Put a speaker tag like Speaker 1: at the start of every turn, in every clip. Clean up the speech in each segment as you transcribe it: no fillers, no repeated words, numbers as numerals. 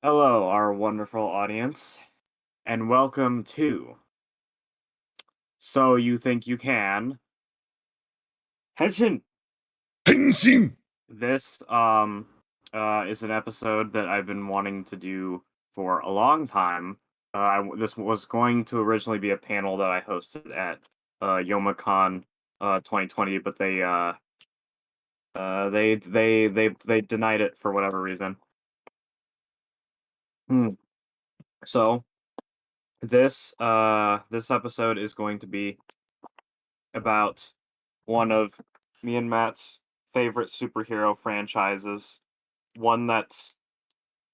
Speaker 1: Hello, our wonderful audience, and welcome to So You Think You Can. Henshin!
Speaker 2: Henshin!
Speaker 1: This is an episode that I've been wanting to do for a long time. This was going to originally be a panel that I hosted at YomaCon 2020, but they denied it for whatever reason. Hmm. So this episode is going to be about one of me and Matt's favorite superhero franchises. One that's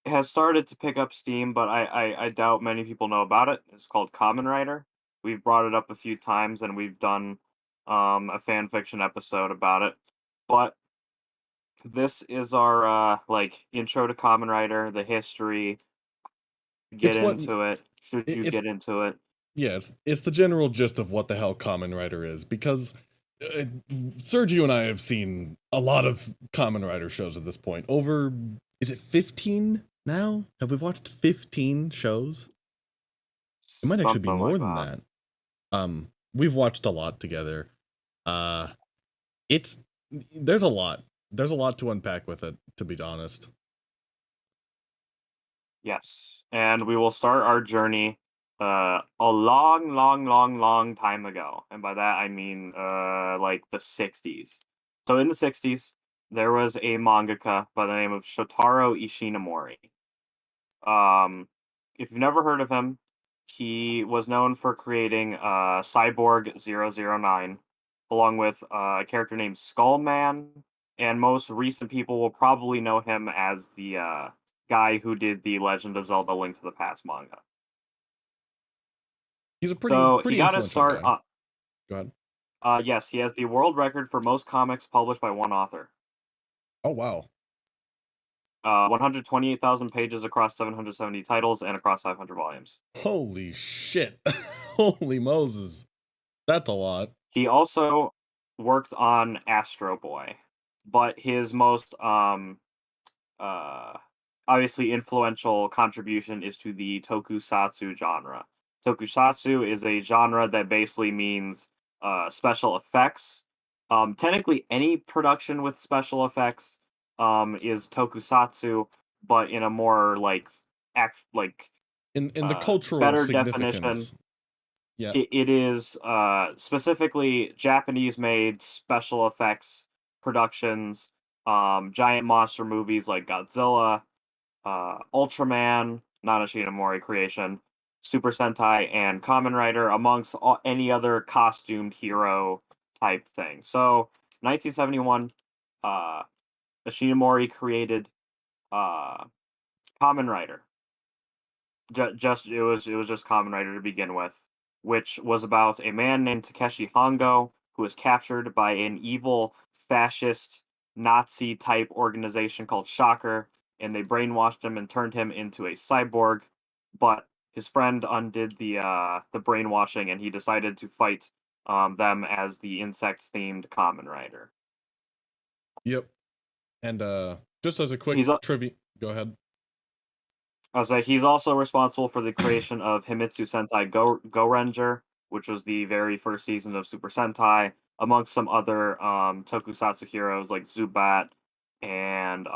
Speaker 1: has started to pick up steam, but I doubt many people know about it. It's called Kamen Rider. We've brought it up a few times, and we've done a fan fiction episode about it. But this is our intro to Kamen Rider, the history. Get
Speaker 2: It's what
Speaker 1: into it. Should you
Speaker 2: it's
Speaker 1: get into it?
Speaker 2: yeah, it's the general gist of what the hell Kamen Rider is because Sergio and I have seen a lot of Kamen Rider shows at this point. Over is it 15 now? Have we watched 15 shows? It might actually be
Speaker 1: Something
Speaker 2: more
Speaker 1: like
Speaker 2: than
Speaker 1: that.
Speaker 2: that. We've watched a lot together. Uh it's there's a lot. There's a lot to unpack with it, to be honest.
Speaker 1: Yes, and we will start our journey a long, long, long, long time ago, and by that I mean like the '60s. So in the '60s, there was a mangaka by the name of Shotaro Ishinomori. Um, if you've never heard of him, he was known for creating Cyborg 009, along with a character named Skullman, and most recent people will probably know him as the guy who did the Legend of Zelda: Link to the Past manga.
Speaker 2: He's a
Speaker 1: So he
Speaker 2: pretty
Speaker 1: got his
Speaker 2: influential
Speaker 1: start.
Speaker 2: guy. Go ahead.
Speaker 1: Yes, he has the world record for most comics published by one author.
Speaker 2: Oh wow.
Speaker 1: 128,000 pages across 770 titles and across 500 volumes.
Speaker 2: Holy shit. Holy Moses. That's a lot.
Speaker 1: He also worked on Astro Boy, but his most uh obviously influential contribution is to the tokusatsu genre. Tokusatsu is a genre that basically means special effects. Technically any production with special effects is tokusatsu, but in a more
Speaker 2: In the cultural
Speaker 1: better definition,
Speaker 2: significance. Yeah.
Speaker 1: it is specifically Japanese-made special effects productions, giant monster movies like Godzilla, Ultraman, not a Shinomori creation, Super Sentai, and Kamen Rider, amongst any other costumed hero type thing. So, 1971, uh, Shinomori created uh, Kamen Rider. It was just Kamen Rider to begin with, which was about a man named Takeshi Hongo who was captured by an evil fascist Nazi type organization called Shocker, and they brainwashed him and turned him into a cyborg. But his friend undid the brainwashing, and he decided to fight them as the insect themed Kamen Rider.
Speaker 2: Yep. And just as a quick
Speaker 1: He's a-
Speaker 2: trivia, go ahead.
Speaker 1: I was like, he's also responsible for the creation of Himitsu Sentai Go Ranger, which was the very first season of Super Sentai, amongst some other tokusatsu heroes like Zubat, and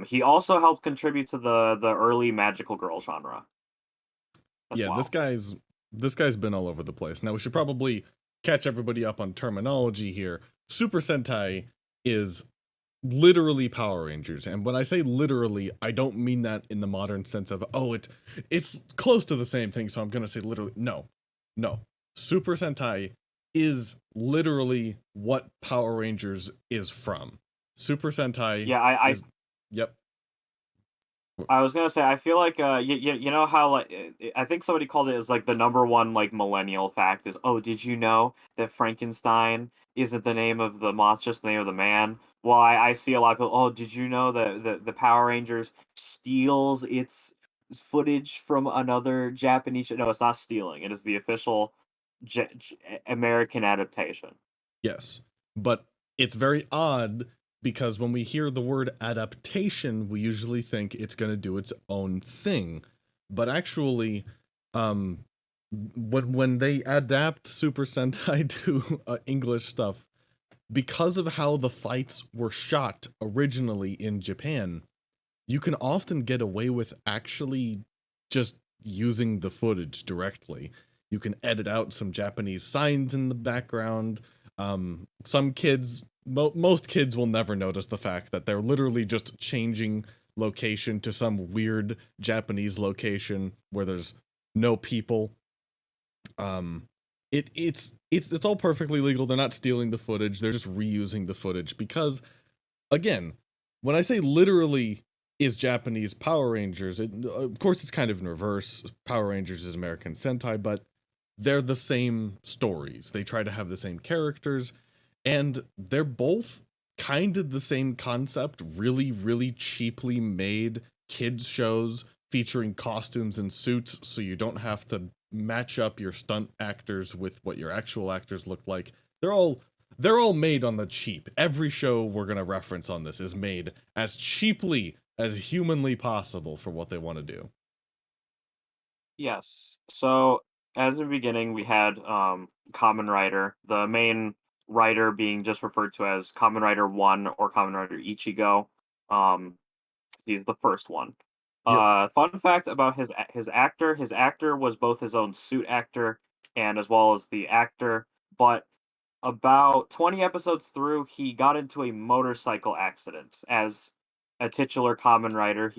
Speaker 1: he also helped contribute to the early magical girl genre as
Speaker 2: Yeah,
Speaker 1: well.
Speaker 2: this guy's been all over the place. Now we should probably catch everybody up on terminology here. Super Sentai is literally Power Rangers, and when I say literally, I don't mean that in the modern sense of it's close to the same thing, so I'm gonna say literally. No, no. Super Sentai is literally what Power Rangers is from. Super Sentai
Speaker 1: Yeah,
Speaker 2: is yep.
Speaker 1: I was gonna say, I feel like you know how I think somebody called it as like the number one like millennial fact is, oh, did you know that Frankenstein isn't the name of the monster, it's the name of the man? Well, I see a lot of people, oh, did you know that the Power Rangers steals its footage from another Japanese no, it's not stealing, it is the official American adaptation.
Speaker 2: Yes. But it's very odd because when we hear the word adaptation, we usually think it's going to do its own thing. But actually, when they adapt Super Sentai to English stuff, because of how the fights were shot originally in Japan, you can often get away with actually just using the footage directly. You can edit out some Japanese signs in the background. Some kids, most kids will never notice the fact that they're literally just changing location to some weird Japanese location where there's no people. It's all perfectly legal. They're not stealing the footage. They're just reusing the footage because, again, when I say literally is Japanese Power Rangers, of course it's kind of in reverse. Power Rangers is American Sentai, but they're the same stories. They try to have the same characters, and they're both kind of the same concept, really, really cheaply made kids shows featuring costumes and suits, so you don't have to match up your stunt actors with what your actual actors look like. They're all made on the cheap. Every show we're gonna reference on this is made as cheaply as humanly possible for what they want to do.
Speaker 1: Yes. So, as the beginning, we had Kamen Rider, the main writer being just referred to as Kamen Rider 1 or Kamen Rider Ichigo. Um, he's the first one.
Speaker 2: Yep.
Speaker 1: Fun fact about his actor: his actor was both his own suit actor and as well as the actor. But about 20 episodes through, he got into a motorcycle accident. As a titular Kamen Rider,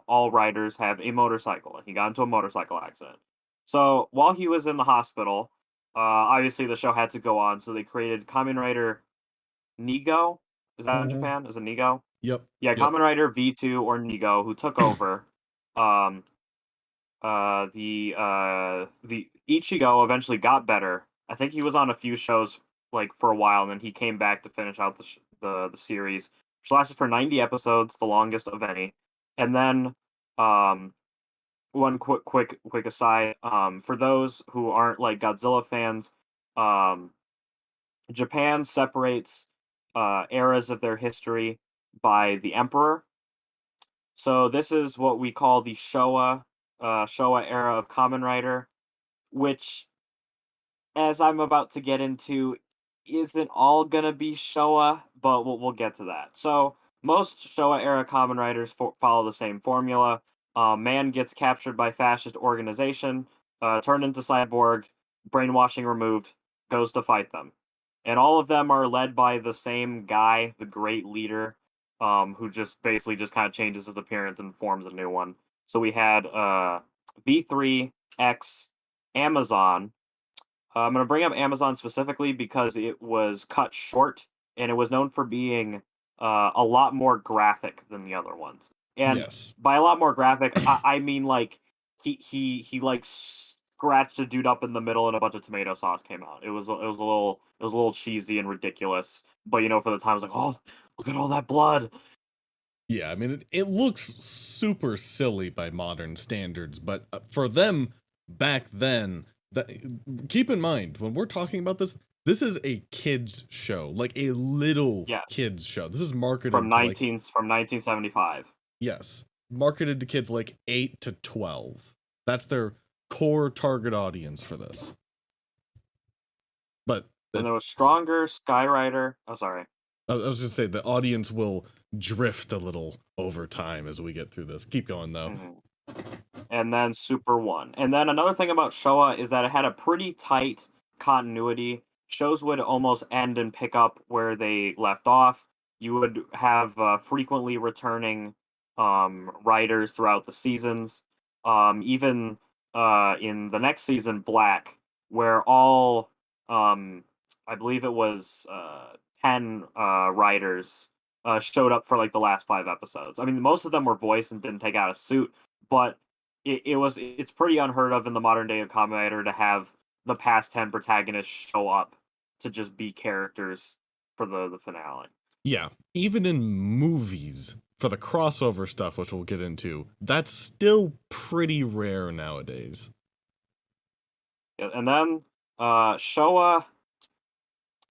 Speaker 1: all riders have a motorcycle. He got into a motorcycle accident. So while he was in the hospital, obviously the show had to go on, so they created Kamen Rider Nigo. Is that in
Speaker 2: Mhm.
Speaker 1: Japan? Is it Nigo?
Speaker 2: Yep.
Speaker 1: Yeah,
Speaker 2: Yep.
Speaker 1: Kamen Rider V2 or Nigo, who took over. Um, the Ichigo eventually got better. I think he was on a few shows like for a while, and then he came back to finish out the series, which lasted for 90 episodes, the longest of any. And then, um, one quick aside, for those who aren't like Godzilla fans, um, Japan separates eras of their history by the emperor. So this is what we call the Showa era of Kamen Rider, which, as I'm about to get into, isn't all gonna be Showa, but we'll get to that. So most Showa era Kamen Riders follow the same formula. Man gets captured by fascist organization, turned into cyborg, brainwashing removed, goes to fight them, and all of them are led by the same guy, the great leader, who just basically just kind of changes his appearance and forms a new one. So we had V3 X Amazon. I'm going to bring up Amazon specifically because it was cut short and it was known for being a lot more graphic than the other ones. And
Speaker 2: Yes.
Speaker 1: by a lot more graphic, I mean like he like scratched a dude up in the middle and a bunch of tomato sauce came out. It was a little cheesy and ridiculous, but for the time, I was like, oh, look at all that blood.
Speaker 2: Yeah, I mean, it looks super silly by modern standards, but for them back then, that keep in mind when we're talking about this, this is a kids show, like a little
Speaker 1: Yeah,
Speaker 2: kids show. This is marketed to like,
Speaker 1: from 1975.
Speaker 2: yes, marketed to kids like 8 to 12. That's their core target audience for this. But
Speaker 1: Then there was
Speaker 2: it's,
Speaker 1: Stronger, Skyrider. Oh, sorry.
Speaker 2: I was just say the audience will drift a little over time as we get through this. Keep going though.
Speaker 1: Mhm. And then Super One. And then another thing about Showa is that it had a pretty tight continuity. Shows would almost end and pick up where they left off. You would have frequently returning writers throughout the seasons. Even in the next season, Black, where all I believe it was 10 writers showed up for like the last 5 episodes. I mean, most of them were voiced and didn't take out a suit, but it's pretty unheard of in the modern day of Kamen Rider to have the past 10 protagonists show up to just be characters for the finale.
Speaker 2: Yeah, even in movies for the crossover stuff, which we'll get into, that's still pretty rare nowadays.
Speaker 1: Yeah, and then Showa,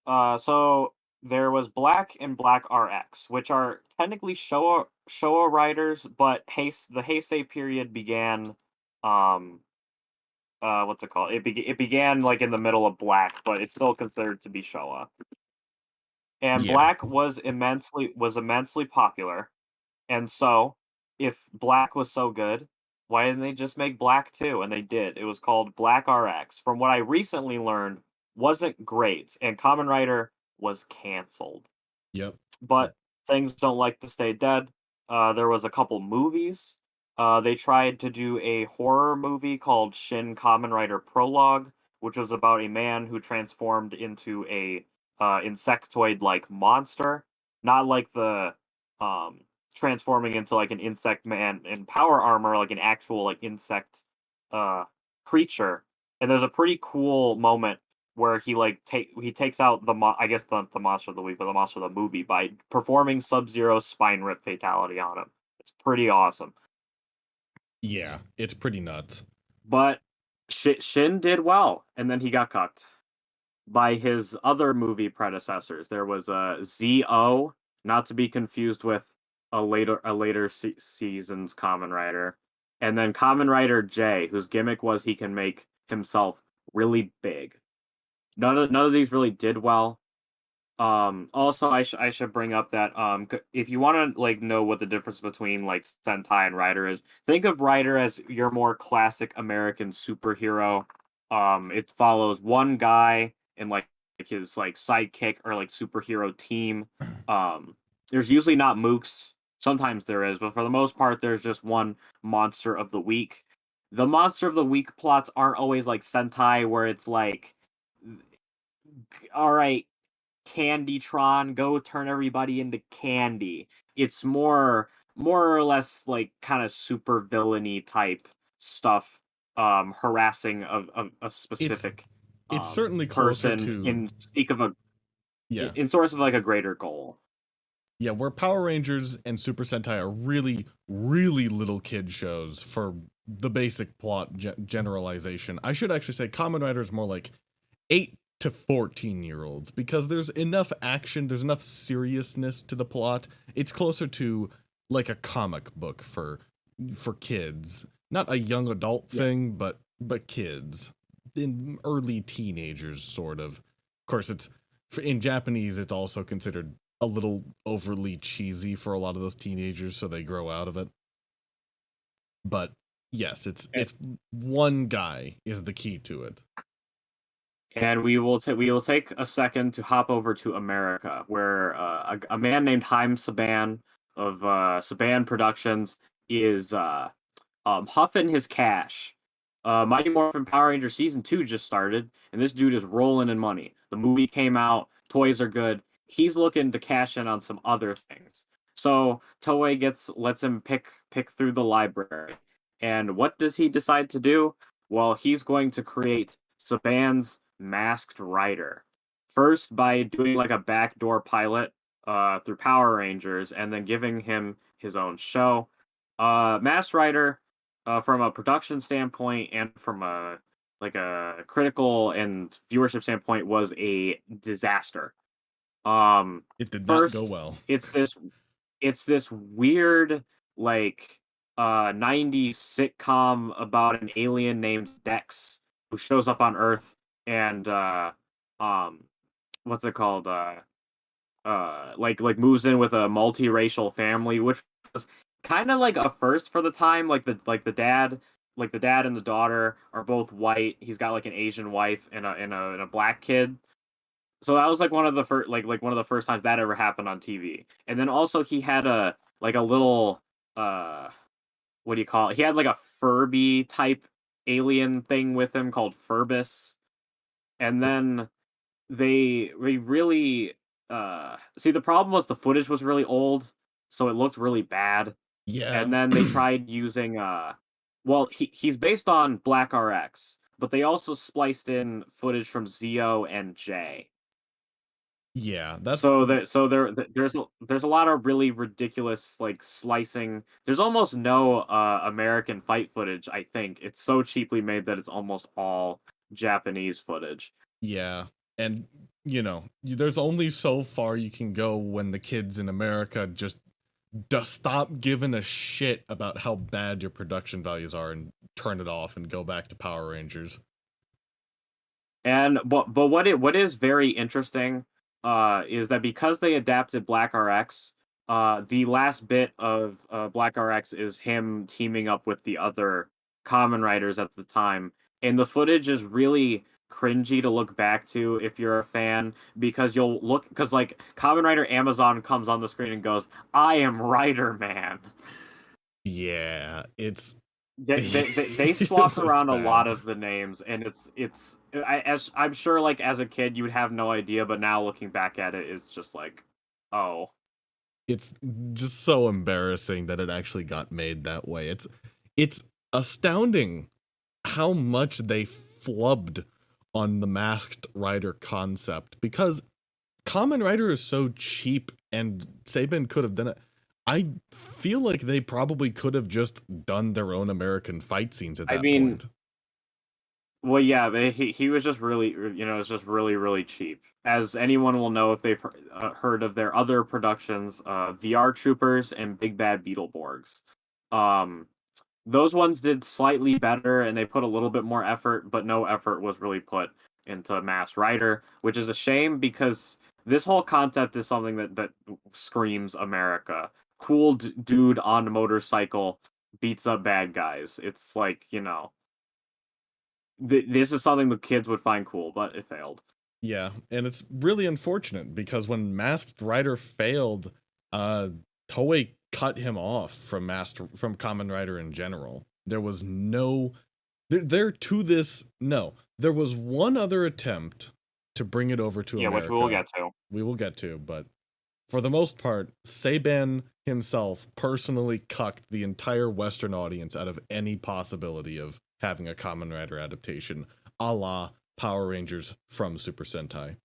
Speaker 1: so there was Black and Black RX, which are technically Showa riders, but the Heisei period began, um, what's it called? It began like in the middle of Black, but it's still considered to be Showa. And
Speaker 2: Yeah.
Speaker 1: Black was immensely popular. And so, if Black was so good, why didn't they just make Black too? And they did. It was called Black RX. From what I recently learned, wasn't great, and Kamen Rider was canceled.
Speaker 2: Yep.
Speaker 1: But things don't like to stay dead. There was a couple movies. They tried to do a horror movie called Shin Kamen Rider Prologue, which was about a man who transformed into a insectoid-like monster, not like the um, transforming into like an insect man in power armor, like an actual like insect uh, creature. And there's a pretty cool moment where he takes out I guess the monster of the week, but the monster of the movie by performing Sub-Zero's spine rip fatality on him. It's pretty awesome.
Speaker 2: Yeah, it's pretty nuts.
Speaker 1: But Shin did well, and then he got cucked by his other movie predecessors. There was ZO, not to be confused with a later season's Kamen Rider, and then Kamen Rider J, whose gimmick was he can make himself really big. None of these really did well. Also, I should bring up that if you want to like know what the difference between like Sentai and Rider is, think of Rider as your more classic American superhero. It follows one guy and like his like sidekick or like superhero team. There's usually not mooks. Sometimes there is, but for the most part, there's just one monster of the week. The monster of the week plots aren't always like Sentai, where it's like, all right, Candytron, go turn everybody into candy. It's more or less like kind of super villainy type stuff, harassing a
Speaker 2: It's
Speaker 1: specific
Speaker 2: it's certainly closer
Speaker 1: person
Speaker 2: to yeah.
Speaker 1: in source of like a greater goal.
Speaker 2: Yeah, where Power Rangers and Super Sentai are really, really little kid shows for the basic plot generalization. I should actually say Kamen Rider is more like 8 to 14-year-olds because there's enough action, there's enough seriousness to the plot. It's closer to like a comic book for kids. Not a young adult thing, but kids. In early teenagers sort of. Of course it's in Japanese it's also considered a little overly cheesy for a lot of those teenagers, so they grow out of it. But yes, it's one guy is the key to it.
Speaker 1: And we will take a second to hop over to America, where a man named Haim Saban of Saban Productions is huffing his cash. Mighty Morphin Power Ranger Season 2 just started, and this dude is rolling in money. The movie came out, toys are good. He's looking to cash in on some other things. So Toei lets him pick through the library. And what does he decide to do? Well, he's going to create Saban's Masked Rider. First by doing like a backdoor pilot through Power Rangers, and then giving him his own show. Masked Rider, from a production standpoint and from a critical and viewership standpoint, was a disaster.
Speaker 2: It did not go
Speaker 1: First,
Speaker 2: well.
Speaker 1: it's this weird like 90s sitcom about an alien named Dex who shows up on Earth and um what's it called moves in with a multiracial family, which was kind of like a first for the time. The dad and the daughter are both white. He's got like an Asian wife and a black kid. So that was like one of the first one of the first times that ever happened on TV. And then also he had a little uh what do you call it? He had like a Furby type alien thing with him called Furbus. And then we really see, the problem was the footage was really old, so it looked really bad.
Speaker 2: Yeah.
Speaker 1: And then they tried using well, he's based on Black RX, but they also spliced in footage from Zio and J.
Speaker 2: Yeah, that's
Speaker 1: There's a lot of really ridiculous like slicing. There's almost no American fight footage, I think. It's so cheaply made that it's almost all Japanese footage.
Speaker 2: yeah. And you know, there's only so far you can go when the kids in America just stop giving a shit about how bad your production values are and turn it off and go back to Power Rangers.
Speaker 1: And but what is very interesting is that because they adapted Black RX, the last bit of Black RX is him teaming up with the other Kamen Riders at the time, and the footage is really cringy to look back to if you're a fan, because you'll look, because like Kamen Rider Amazon comes on the screen and goes, "I am Rider Man."
Speaker 2: Yeah, it's
Speaker 1: They
Speaker 2: it
Speaker 1: swapped
Speaker 2: was
Speaker 1: around a lot
Speaker 2: bad.
Speaker 1: of the names, and as I'm sure, like as a kid you would have no idea, but now looking back at it, it's just like, oh,
Speaker 2: It's just so embarrassing that it actually got made that way. It's astounding how much they flubbed on the Masked Rider concept, because Kamen Rider is so cheap and Saban could have done it. I feel like they probably could have just done their own American fight scenes at
Speaker 1: I
Speaker 2: that
Speaker 1: mean,
Speaker 2: point.
Speaker 1: well, yeah, but he was just really, it's just really cheap. As anyone will know if they've heard of their other productions, VR Troopers and Big Bad Beetleborgs. Um, those ones did slightly better, and they put a little bit more effort, but no effort was really put into Masked Rider, which is a shame because this whole concept is something that screams America. Cool dude on a motorcycle beats up bad guys. It's like, this is something the kids would find cool, but it failed.
Speaker 2: Yeah, and it's really unfortunate because when Masked Rider failed, uh Toei cut him off from Kamen Rider in general. There was no there to this no. There was one other attempt to bring it over to
Speaker 1: Yeah, which we will
Speaker 2: America.
Speaker 1: get to.
Speaker 2: We will get to, but for the most part, Saban himself personally cucked the entire Western audience out of any possibility of having a Kamen Rider adaptation, a la Power Rangers from Super Sentai.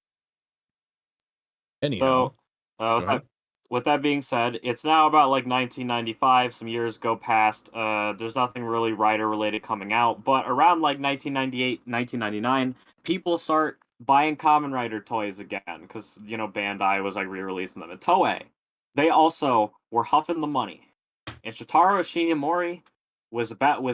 Speaker 2: Anyhow,
Speaker 1: So,
Speaker 2: go ahead.
Speaker 1: with that being said, it's now about like 1995. Some years go past. There's nothing really Rider related coming out, but around like 1998, 1999, people start buying Kamen Rider toys again because Bandai was like re-releasing them. And Toei, they also were huffing the money, and Shotaro Shinomori was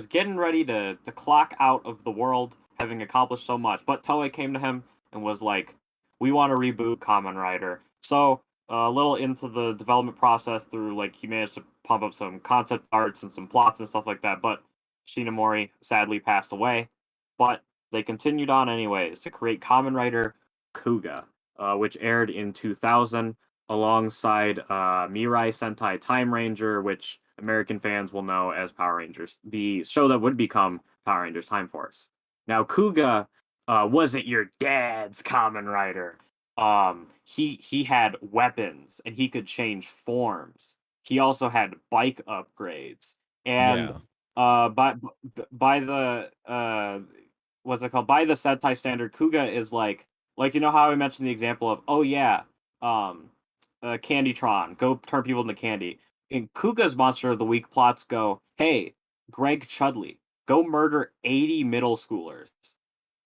Speaker 1: getting ready to clock out of the world, having accomplished so much. But Toei came to him and was like, "We want to reboot Kamen Rider." So a little into the development process through like he managed to pump up some concept arts and some plots and stuff like that. But Shinomori sadly passed away. But they continued on anyways to create Kamen Rider Kuga, which aired in 2000 alongside Mirai Sentai Time Ranger, which American fans will know as Power Rangers, the show that would become Power Rangers Time Force. Now, Kuga wasn't your dad's Kamen Rider. He had weapons and he could change forms. He also had bike upgrades, and
Speaker 2: Yeah.
Speaker 1: by the what's it called? By the Sentai standard, Kuga is like how I mentioned the example of, oh yeah, um Candytron, go turn people into candy. In Kuga's Monster of the Week plots go, hey, Greg Chudley, go murder 80 middle schoolers.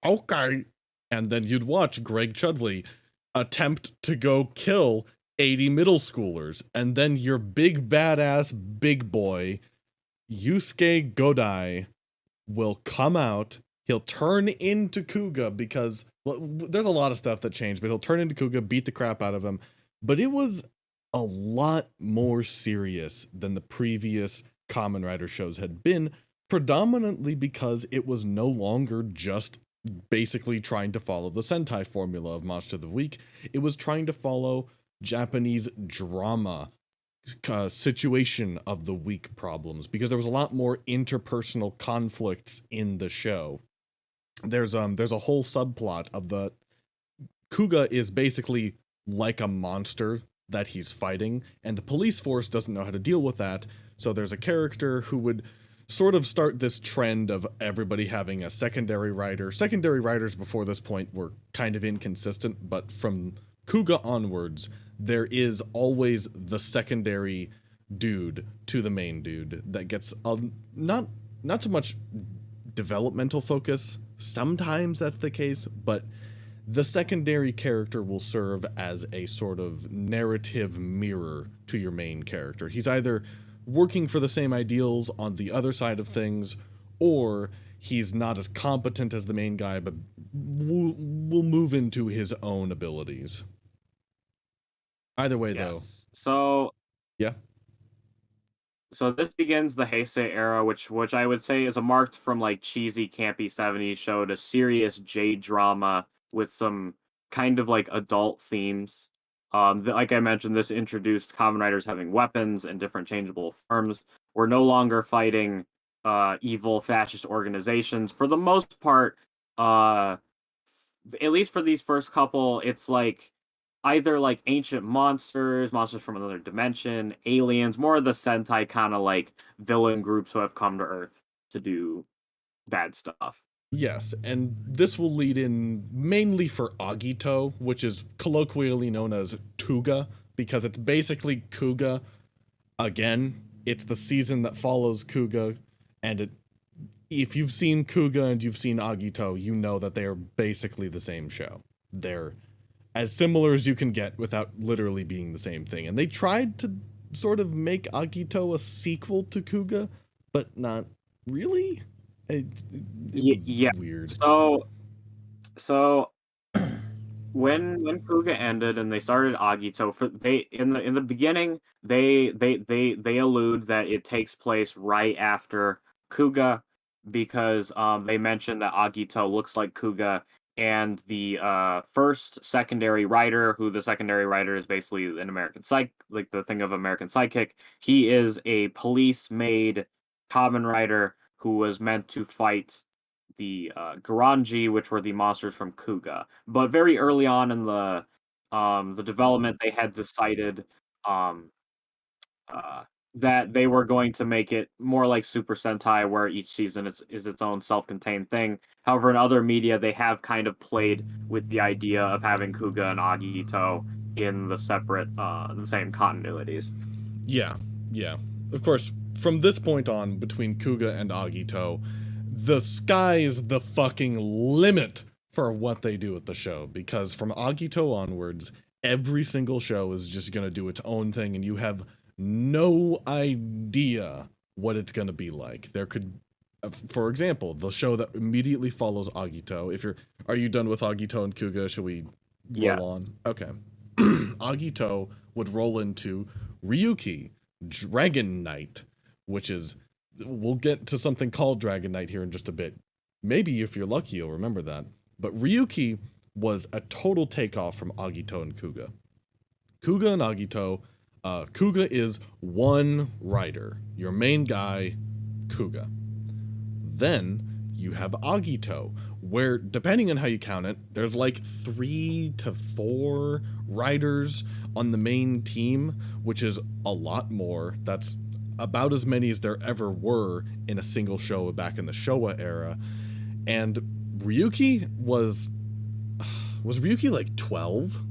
Speaker 2: Okay. And then you'd watch Greg Chudley attempt to go kill 80 middle schoolers. And then your big badass big boy, Yusuke Godai, will come out. He'll turn into Kuga because, well, there's a lot of stuff that changed, but he'll turn into Kuga, beat the crap out of him. But it was a lot more serious than the previous Kamen Rider shows had been, predominantly because it was no longer just basically trying to follow the Sentai formula of Monster of the Week. It was trying to follow Japanese drama situation of the week problems, because there was a lot more interpersonal conflicts in the show. There's a whole subplot of the Kuga is basically like a monster that he's fighting, and the police force doesn't know how to deal with that. So there's a character who would sort of start this trend of everybody having a secondary rider. Secondary riders before this point were kind of inconsistent, but from Kuga onwards, there is always the secondary dude to the main dude that gets not so much developmental focus. Sometimes that's the case, but the secondary character will serve as a sort of narrative mirror to your main character. He's either working for the same ideals on the other side of things, or he's not as competent as the main guy, but will move into his own abilities. Either way, though.
Speaker 1: So
Speaker 2: Yeah.
Speaker 1: So this begins the Heisei era, which I would say is a marked from like cheesy, campy '70s show to serious J drama with some kind of like adult themes. Like I mentioned, this introduced Kamen Riders having weapons and different changeable forms. We're no longer fighting evil fascist organizations. For the most part, at least for these first couple, it's like either like ancient monsters, monsters from another dimension, aliens, more of the Sentai kind of like villain groups who have come to Earth to do bad stuff.
Speaker 2: Yes, and this will lead in mainly for Agito, which is colloquially known as Kuga, because it's basically Kuga again. It's the season that follows Kuga, and if you've seen Kuga and you've seen Agito, you know that they are basically the same show. They're as similar as you can get without literally being the same thing. And they tried to sort of make Agito a sequel to Kuga, but not really. It was weird.
Speaker 1: So when Kuga ended and they started Agito, in the beginning they allude that it takes place right after Kuga because they mentioned that Agito looks like Kuga, and the first secondary writer, who the secondary writer is basically an American psych, like the thing of American Psychic. He is a police-made Kamen Rider who was meant to fight the Garanji, which were the monsters from Kuga. But very early on in the development, they had decided um, uh, that they were going to make it more like Super Sentai, where each season is its own self-contained thing. However, in other media, they have kind of played with the idea of having Kuga and Agito in the same continuities.
Speaker 2: Yeah, yeah. Of course, from this point on, between Kuga and Agito, the sky's the fucking limit for what they do with the show, because from Agito onwards, every single show is just gonna do its own thing, and you have no idea what it's gonna be like. There could, for example, the show that immediately follows Agito. Are you done with Agito and Kuga? Should we roll on? Okay. Agito would roll into Ryuki, Dragon Knight, which is, we'll get to something called Dragon Knight here in just a bit. Maybe if you're lucky, you'll remember that. But Ryuki was a total takeoff from Agito and Kuga. Kuga and Agito, Kuga is one rider, your main guy, Kuga. Then you have Agito, where, depending on how you count it, there's like 3 to 4 riders on the main team, which is a lot more. That's about as many as there ever were in a single show back in the Showa era. And Ryuki was Ryuki like 12?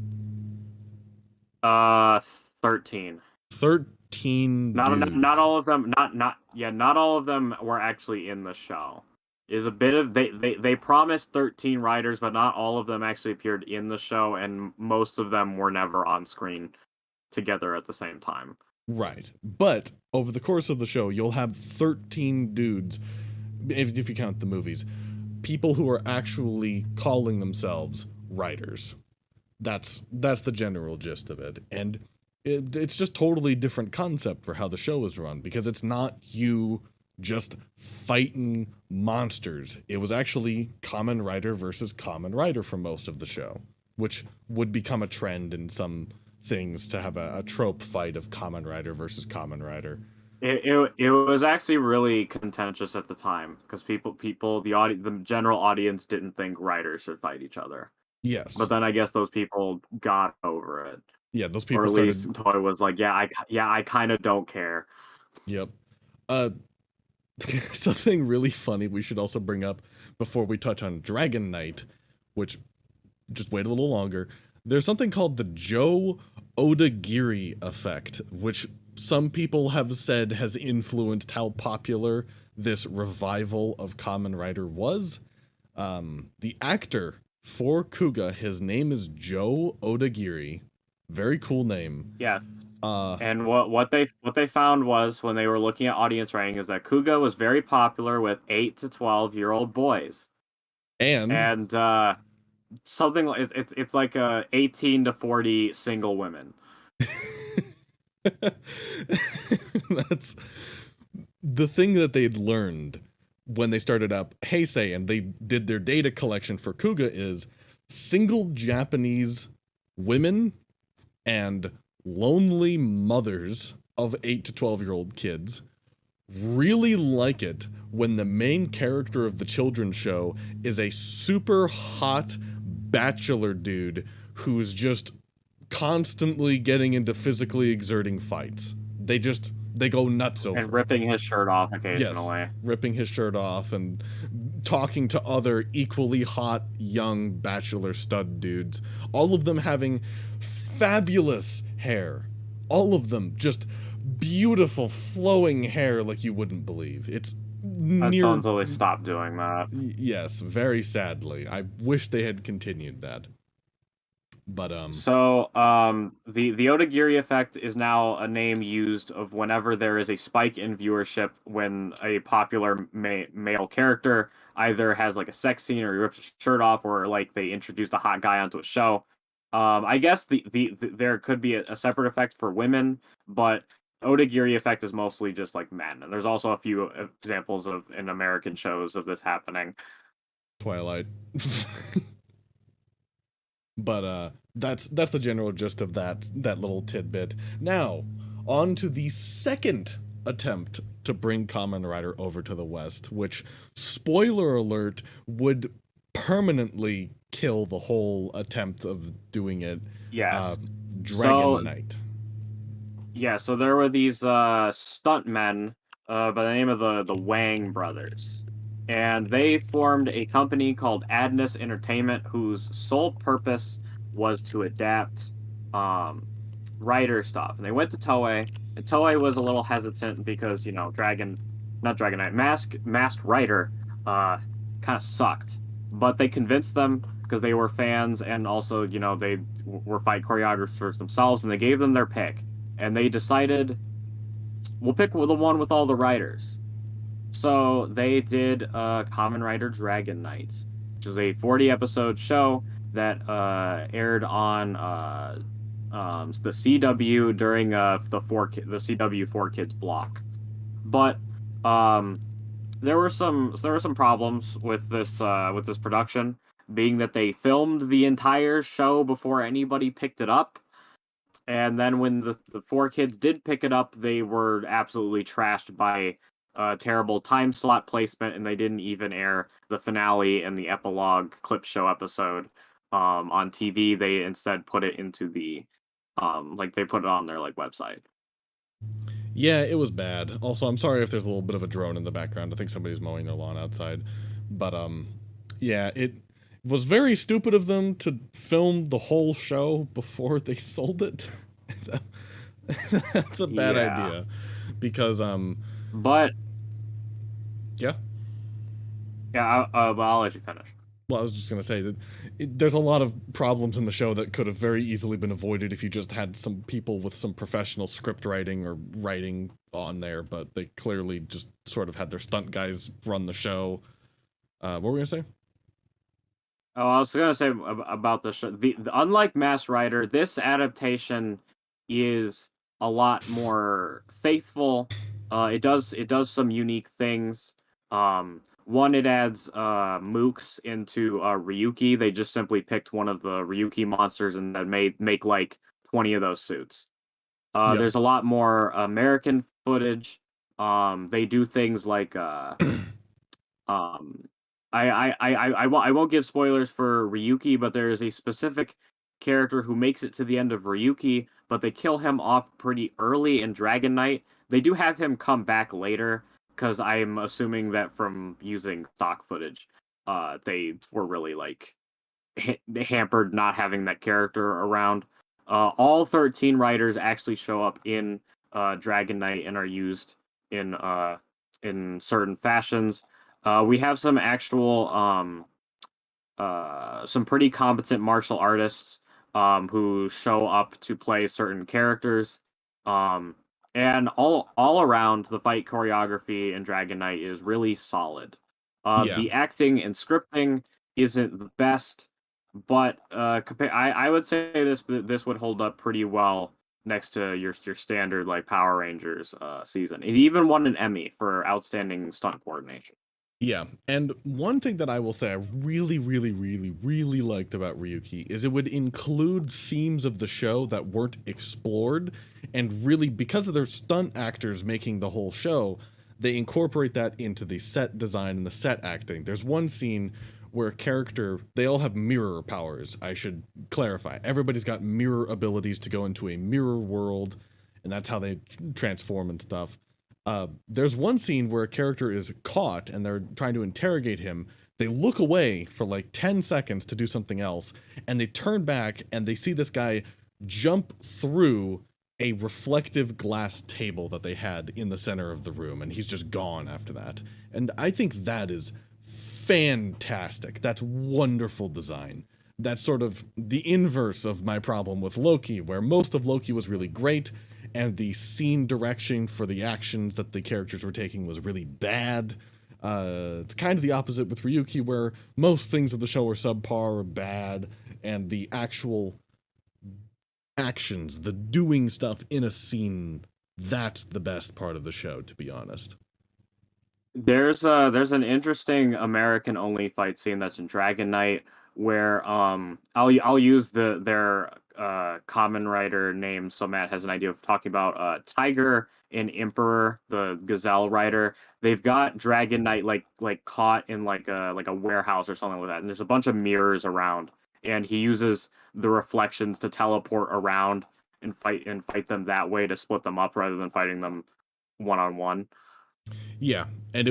Speaker 1: 13.
Speaker 2: 13
Speaker 1: Not
Speaker 2: dudes.
Speaker 1: all of them. Not all of them were actually in the show. Is a bit of they promised 13 writers, but not all of them actually appeared in the show, and most of them were never on screen together at the same time.
Speaker 2: Right. But over the course of the show, you'll have 13 dudes, if you count the movies, people who are actually calling themselves writers. That's the general gist of it. And it's just totally different concept for how the show is run, because it's not you just fighting monsters. It was actually Kamen Rider versus Kamen Rider for most of the show, which would become a trend in some things to have a trope fight of Kamen Rider versus Kamen Rider.
Speaker 1: It was actually really contentious at the time because the general audience didn't think writers should fight each other.
Speaker 2: Yes.
Speaker 1: But then I guess those people got over it.
Speaker 2: Yeah, those people
Speaker 1: or at
Speaker 2: started...
Speaker 1: least Toy was like, I kind of don't care.
Speaker 2: Yep. Something really funny we should also bring up before we touch on Dragon Knight, which, just wait a little longer. There's something called the Joe Odagiri effect, which some people have said has influenced how popular this revival of Kamen Rider was. The actor for Kuga, his name is Joe Odagiri. Very cool name.
Speaker 1: Yeah. And what they found was when they were looking at audience rating is that Kuga was very popular with 8 to 12-year-old boys.
Speaker 2: And
Speaker 1: Something like it's like 18 to 40 single women.
Speaker 2: that's the thing that they'd learned when they started up Heisei and they did their data collection for Kuga is single Japanese women and lonely mothers of 8 to 12-year-old kids really like it when the main character of the children's show is a super hot bachelor dude who's just constantly getting into physically exerting fights. They go nuts over
Speaker 1: and ripping his shirt off occasionally.
Speaker 2: Yes, ripping his shirt off and talking to other equally hot young bachelor stud dudes. All of them having fabulous hair. All of them just beautiful flowing hair like you wouldn't believe. It's near
Speaker 1: Until they stopped doing that.
Speaker 2: Yes, very sadly. I wish they had continued that. But
Speaker 1: So the Odagiri effect is now a name used of whenever there is a spike in viewership when a popular male character either has like a sex scene or he rips his shirt off or like they introduced a hot guy onto a show. I guess there could be a separate effect for women, but Odagiri effect is mostly just like men. And there's also a few examples of in American shows of this happening.
Speaker 2: Twilight. But that's the general gist of that little tidbit. Now, on to the second attempt to bring Kamen Rider over to the West, which, spoiler alert, would permanently kill the whole attempt of doing it.
Speaker 1: Yes.
Speaker 2: Dragon Knight.
Speaker 1: Yeah, so there were these stuntmen by the name of the Wang brothers. And they formed a company called Adness Entertainment, whose sole purpose was to adapt Rider stuff. And they went to Toei, and Toei was a little hesitant because, you know, not Dragon Knight, Masked Rider kind of sucked. But they convinced them because they were fans and also, you know, they were fight choreographers themselves, and they gave them their pick. And they decided, we'll pick the one with all the riders. So they did Kamen Rider Dragon Knight, which is a 40-episode show that aired on the CW during the CW 4Kids block. But there were some problems with this production, being that they filmed the entire show before anybody picked it up. And then when the 4Kids did pick it up, they were absolutely trashed by terrible time slot placement, and they didn't even air the finale and the epilogue clip show episode on TV. They instead put it into the they put it on their like website.
Speaker 2: Yeah, it was bad. Also, I'm sorry if there's a little bit of a drone in the background. I think somebody's mowing their lawn outside. But yeah, it was very stupid of them to film the whole show before they sold it. That's a bad idea. Because
Speaker 1: But
Speaker 2: yeah.
Speaker 1: Yeah, I'll let you finish.
Speaker 2: Well, I was just going to say that there's a lot of problems in the show that could have very easily been avoided if you just had some people with some professional script writing or writing on there, but they clearly just sort of had their stunt guys run the show. What were we going to say?
Speaker 1: Oh, I was going to say about the show. Unlike Masked Rider, this adaptation is a lot more faithful. It does some unique things. One, it adds mooks into Ryuki. They just simply picked one of the Ryuki monsters and then make like 20 of those suits.
Speaker 2: Yep.
Speaker 1: There's a lot more American footage. They do things like I won't give spoilers for Ryuki, but there is a specific character who makes it to the end of Ryuki, but they kill him off pretty early in Dragon Knight. They do have him come back later, because I'm assuming that from using stock footage, they were really like hampered not having that character around. All 13 writers actually show up in Dragon Knight and are used in certain fashions. We have some actual some pretty competent martial artists who show up to play certain characters. Um, and all around, the fight choreography in Dragon Knight is really solid.
Speaker 2: Yeah.
Speaker 1: The acting and scripting isn't the best, but I would say this would hold up pretty well next to your standard like Power Rangers season. It even won an Emmy for outstanding stunt coordination.
Speaker 2: Yeah, and one thing that I will say I really, really, really, really liked about Ryuki is it would include themes of the show that weren't explored, and really, because of their stunt actors making the whole show, they incorporate that into the set design and the set acting. There's one scene where a character, they all have mirror powers, I should clarify. Everybody's got mirror abilities to go into a mirror world, and that's how they transform and stuff. There's one scene where a character is caught and they're trying to interrogate him. They look away for like 10 seconds to do something else, and they turn back and they see this guy jump through a reflective glass table that they had in the center of the room, and he's just gone after that. And I think that is fantastic. That's wonderful design. That's sort of the inverse of my problem with Loki, where most of Loki was really great, and the scene direction for the actions that the characters were taking was really bad. It's kind of the opposite with Ryuki, where most things of the show are subpar or bad, and the actual actions, the doing stuff in a scene, that's the best part of the show, to be honest.
Speaker 1: There's an interesting American only fight scene that's in Dragon Knight where I'll use their Kamen Rider name so Matt has an idea of talking about Tiger and Emperor, the Gazelle Rider. They've got Dragon Knight like caught in like a warehouse or something like that, and there's a bunch of mirrors around, and he uses the reflections to teleport around and fight them that way to split them up rather than fighting them one on one.
Speaker 2: Yeah, and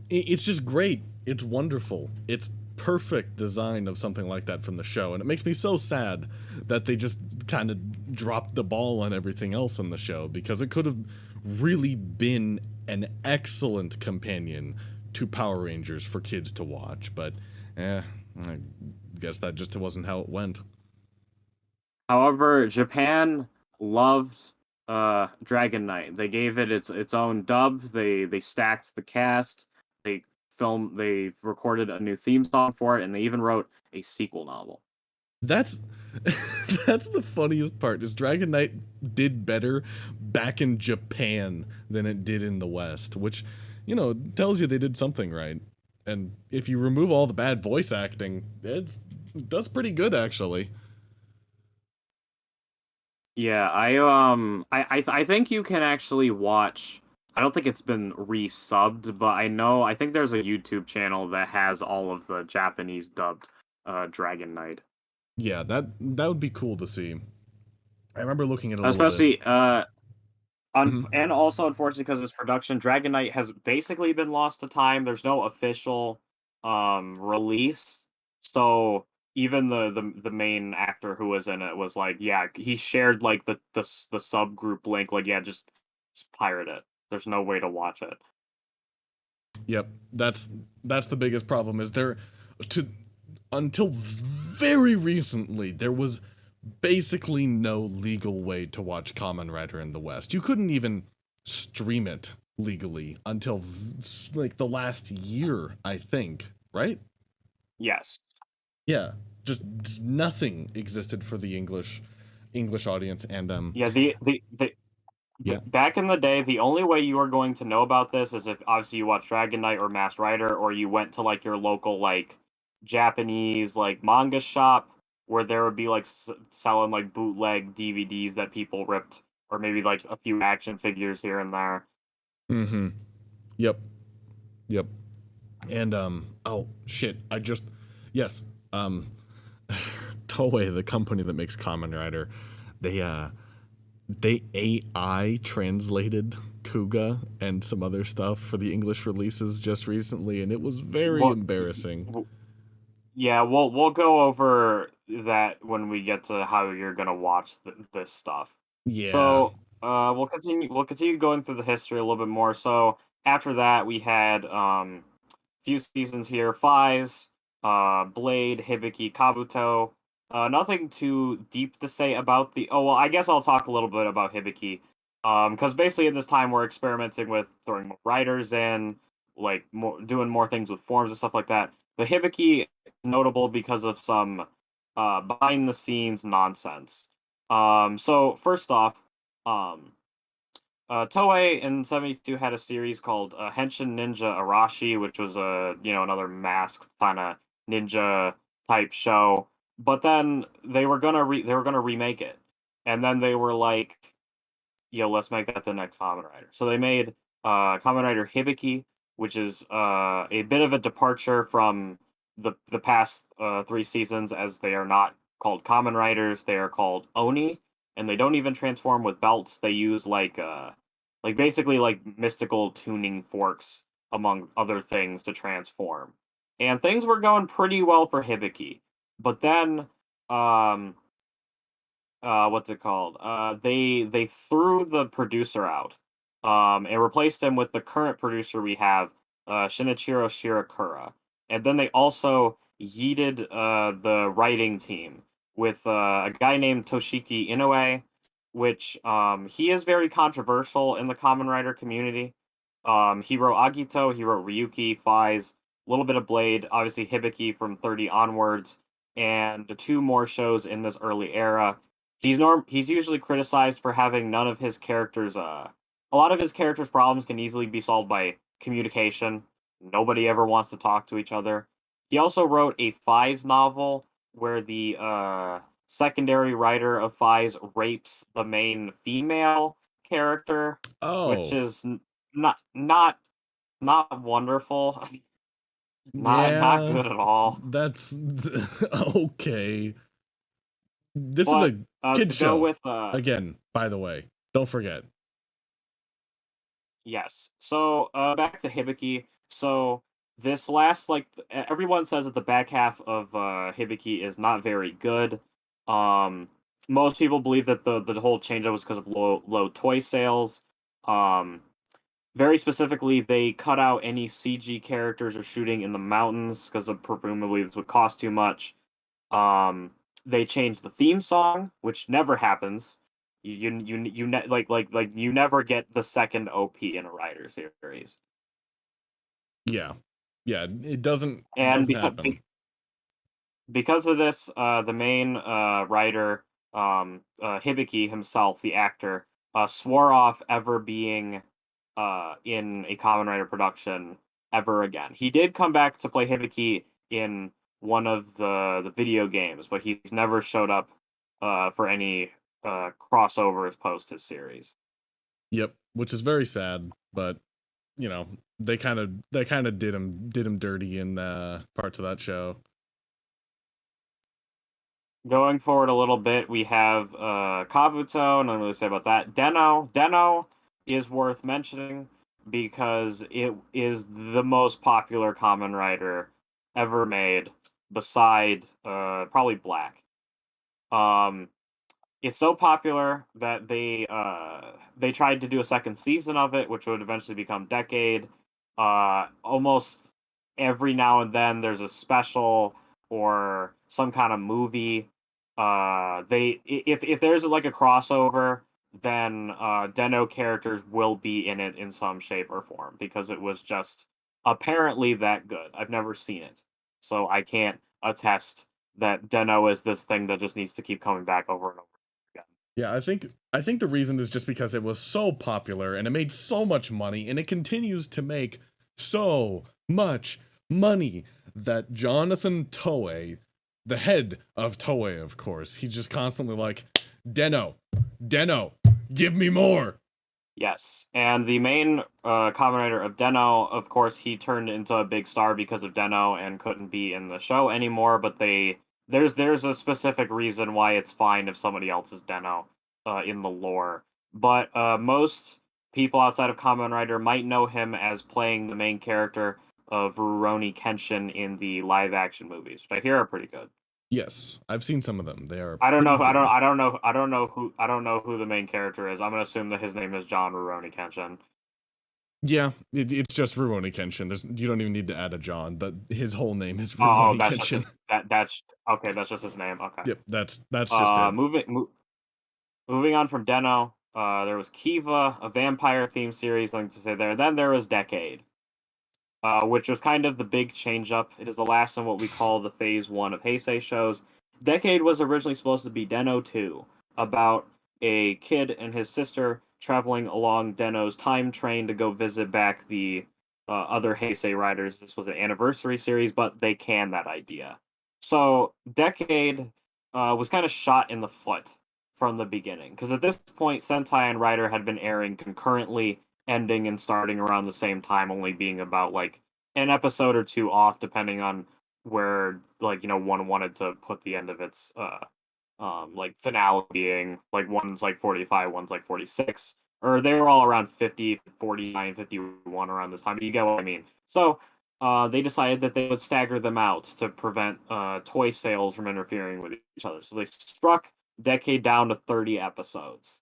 Speaker 2: it's just great. It's wonderful. It's perfect design of something like that from the show, and it makes me so sad that they just kind of dropped the ball on everything else in the show, because it could have really been an excellent companion to Power Rangers for kids to watch, but I guess that just wasn't how it went.
Speaker 1: However, Japan loved Dragon Knight. They gave it its own dub. They stacked the cast. They recorded a new theme song for it, and they even wrote a sequel novel.
Speaker 2: That's that's the funniest part, is Dragon Knight did better back in Japan than it did in the West, which, tells you they did something right. And if you remove all the bad voice acting, that's pretty good, actually.
Speaker 1: Yeah, I think you can actually watch. I don't think it's been resubbed, but I think there's a YouTube channel that has all of the Japanese dubbed Dragon Knight.
Speaker 2: Yeah, that would be cool to see. I remember looking at it a little bit.
Speaker 1: Especially
Speaker 2: Mhm.
Speaker 1: and also unfortunately because of its production, Dragon Knight has basically been lost to time. There's no official release. So even the main actor who was in it was like, yeah, he shared like the subgroup link, like, yeah, just pirate it. There's no way to watch it.
Speaker 2: Yep, that's the biggest problem, is there to until very recently there was basically no legal way to watch Kamen Rider in the West. You couldn't even stream it legally until like the last year, I think, right?
Speaker 1: Yes.
Speaker 2: Yeah, just nothing existed for the English audience, and
Speaker 1: Yeah,
Speaker 2: yeah.
Speaker 1: back in the day, the only way you were going to know about this is if obviously you watched Dragon Knight or Masked Rider, or you went to like your local like Japanese like manga shop where there would be like selling like bootleg DVDs that people ripped, or maybe like a few action figures here and there.
Speaker 2: Mhm. Yep. Yep. And oh shit, yes, um Toei, the company that makes Kamen Rider, they AI translated Kuga and some other stuff for the English releases just recently, and it was very
Speaker 1: Well,
Speaker 2: embarrassing.
Speaker 1: yeah, we'll go over that when we get to how you're gonna watch this stuff.
Speaker 2: Yeah.
Speaker 1: So, we'll continue going through the history a little bit more. So after that, we had few seasons here. Fives. Blade, Hibiki, Kabuto. Nothing too deep to say about the. Oh well, I guess I'll talk a little bit about Hibiki. Because basically at this time we're experimenting with throwing more riders in, like doing more things with forms and stuff like that. The Hibiki is notable because of some behind the scenes nonsense. So first off, um, Toei in '72 had a series called Henshin Ninja Arashi, which was another masked kind of ninja type show. But then they were gonna remake it, and then they were like, "Yo, let's make that the next Kamen Rider." So they made Kamen Rider Hibiki, which is a bit of a departure from the past three seasons, as they are not called Kamen Riders; they are called Oni, and they don't even transform with belts. They use like basically like mystical tuning forks among other things to transform. And things were going pretty well for Hibiki. But then um what's it called? They threw the producer out. And replaced him with the current producer we have, Shinichiro Shirakura. And then they also yeeted the writing team with a guy named Toshiki Inoue, which he is very controversial in the Kamen Rider community. He wrote Agito, he wrote Ryuki, Faiz, a little bit of Blade, obviously Hibiki from 30 onwards, and the two more shows in this early era. He's usually criticized for having none of his characters a lot of his characters' problems can easily be solved by communication. Nobody ever wants to talk to each other. He also wrote a Fies novel where the secondary writer of Fies rapes the main female character, which
Speaker 2: Oh,
Speaker 1: is not not wonderful. Not
Speaker 2: yeah.
Speaker 1: good at all.
Speaker 2: That's okay. This is
Speaker 1: But
Speaker 2: a kid
Speaker 1: to go
Speaker 2: show.
Speaker 1: with
Speaker 2: Again, by the way, don't forget.
Speaker 1: yes. So, back to Hibiki. So, this last everyone says that the back half of Hibiki is not very good. Um, Most people believe that the whole change was because of low toy sales. Um, Very specifically, they cut out any CG characters or shooting in the mountains because presumably this would cost too much. Um, they changed the theme song, which never happens. You never get the second OP in a Rider series,
Speaker 2: Yeah. Yeah, it doesn't
Speaker 1: and
Speaker 2: doesn't happen.
Speaker 1: because of this, the main writer, Hibiki himself, the actor, swore off ever being in a Kamen Rider production ever again. He did come back to play Hibiki in one of the video games, but he's never showed up for any crossovers post his series.
Speaker 2: Yep, which is very sad, but you know, they kind of did him dirty in parts of that show.
Speaker 1: Going forward a little bit, we have Kabuto. Nothing really to say about that. Denno. Denno is worth mentioning because it is the most popular Kamen Rider ever made, beside probably Black. Um, it's so popular that they tried to do a second season of it, which would eventually become Decade. Almost every now and then there's a special or some kind of movie. If there's like a crossover, then Denno characters will be in it in some shape or form because it was just apparently that good. I've never seen it, so I can't attest that Denno is this thing that just needs to keep coming back over and over again.
Speaker 2: Yeah, I think the reason is just because it was so popular and it made so much money and it continues to make so much money that Jonathan Toei, the head of Toei, of course, he's just constantly like, Denno, Denno, give me more.
Speaker 1: Yes, and the main Kamen Rider of Denno, of course, he turned into a big star because of Denno and couldn't be in the show anymore. But there's a specific reason why it's fine if somebody else is Denno in the lore. But most people outside of Kamen Rider might know him as playing the main character of Rurouni Kenshin in the live action movies, which I hear are pretty good.
Speaker 2: Yes, I've seen some of them. They are
Speaker 1: I don't know.
Speaker 2: pretty good.
Speaker 1: I don't know who the main character is. I'm gonna assume that his name is John Rurouni Kenshin.
Speaker 2: Yeah, it's just Rurouni Kenshin. You don't even need to add a John. His whole name is
Speaker 1: Oh,
Speaker 2: Rurouni
Speaker 1: that's just
Speaker 2: Kenshin.
Speaker 1: that's okay. That's just his name. Okay.
Speaker 2: Yep, that's just it.
Speaker 1: Moving on from Denno, there was Kiva, a vampire theme series. Nothing to say there. Then there was Decade, which was kind of the big change up. It is the last in what we call the phase one of Heisei shows. Decade was originally supposed to be Denno 2, about a kid and his sister traveling along Denno's time train to go visit back the other Heisei riders. This was an anniversary series, but they canned that idea. So Decade was kind of shot in the foot from the beginning, because at this point, Sentai and Rider had been airing concurrently, ending and starting around the same time, only being about like an episode or two off, depending on where one wanted to put the end of its like finale being. Like one's like 45, one's like 46, or they were all around 50, 49, 51 around this time. You get what I mean? So they decided that they would stagger them out to prevent toy sales from interfering with each other. So they struck Decade down to 30 episodes.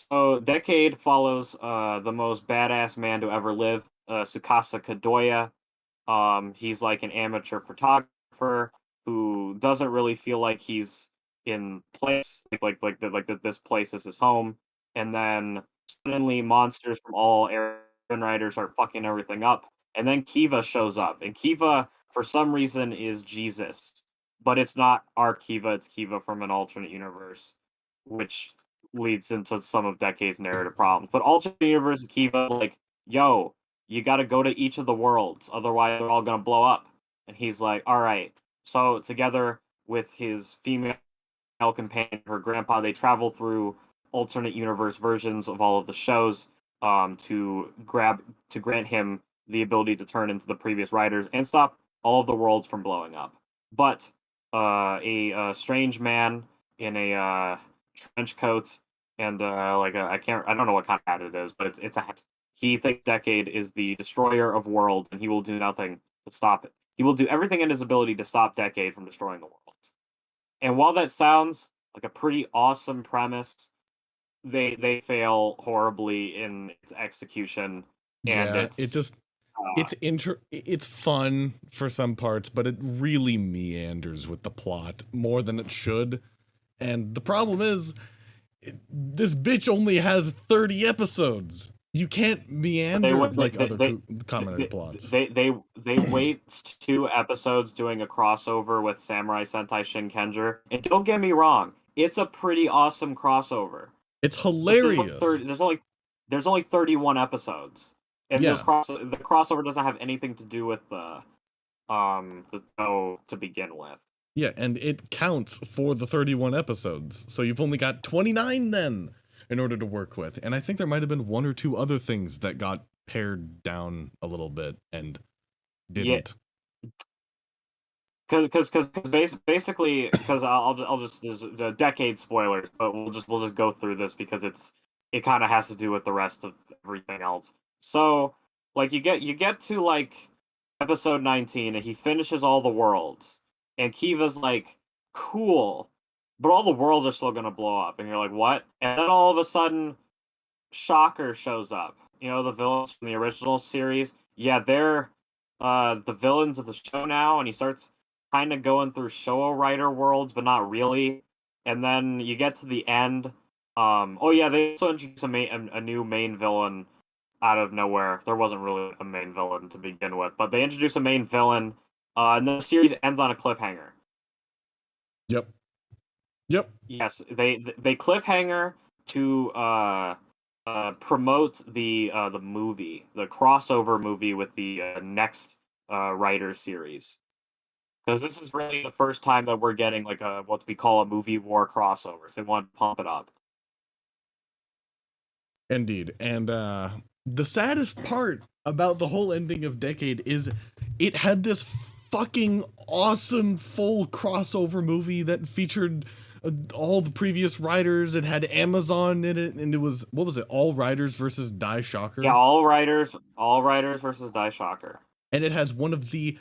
Speaker 1: So Decade follows the most badass man to ever live, Tsukasa Kadoya. He's like an amateur photographer who doesn't really feel like he's in place, that this place is his home. And then suddenly monsters from all Aaron Riders are fucking everything up. And then Kiva shows up, and Kiva for some reason is Jesus, but it's not our Kiva; it's Kiva from an alternate universe, which leads into some of Decade's narrative problems. But alternate universe Kiva like, yo, you got to go to each of the worlds, otherwise they're all gonna blow up. And he's like, all right. So together with his female companion, her grandpa, they travel through alternate universe versions of all of the shows to grant him the ability to turn into the previous riders and stop all of the worlds from blowing up. But a strange man in a trench coat and I don't know what kind of hat it is, but it's a hat. He thinks Decade is the destroyer of world, and he will do nothing to stop it. He will do everything in his ability to stop Decade from destroying the world. And while that sounds like a pretty awesome premise, they fail horribly in its execution, and
Speaker 2: Yeah, it's fun for some parts, but it really meanders with the plot more than it should. And the problem is, this bitch only has 30 episodes. You can't meander like other Kamen Rider plots.
Speaker 1: They waste 2 episodes doing a crossover with Samurai Sentai Shinkenger. And don't get me wrong, it's a pretty awesome crossover.
Speaker 2: It's hilarious.
Speaker 1: There's only 31 episodes. And
Speaker 2: yeah.
Speaker 1: The crossover doesn't have anything to do with the show to begin with.
Speaker 2: Yeah, and it counts for the 31 episodes. So you've only got 29 then in order to work with. And I think there might have been 1 or 2 other things that got pared down a little bit and didn't.
Speaker 1: Because basically, because I'll just, there's Decade spoilers, but we'll just go through this because it kind of has to do with the rest of everything else. So like you get to like episode 19 and he finishes all the worlds, and Kiva's like, cool, but all the worlds are still gonna blow up, and you're like, what? And then all of a sudden, Shocker shows up. You know, the villains from the original series. Yeah, they're the villains of the show now, and he starts kind of going through Showa Rider worlds, but not really. And then you get to the end. Oh yeah, they also introduced a new main villain out of nowhere. There wasn't really a main villain to begin with, but they introduced a main villain, and the series ends on a cliffhanger.
Speaker 2: Yep.
Speaker 1: Yes, they cliffhanger to promote the movie, the crossover movie with the next Rider series. Because this is really the first time that we're getting like what we call a movie war crossover. So they want to pump it up.
Speaker 2: Indeed. And the saddest part about the whole ending of Decade is it had this fucking awesome full crossover movie that featured all the previous riders. It had Amazon in it, and it was, what was it, All Riders versus Die Shocker?
Speaker 1: Yeah, All Riders versus Die Shocker.
Speaker 2: And it has one of the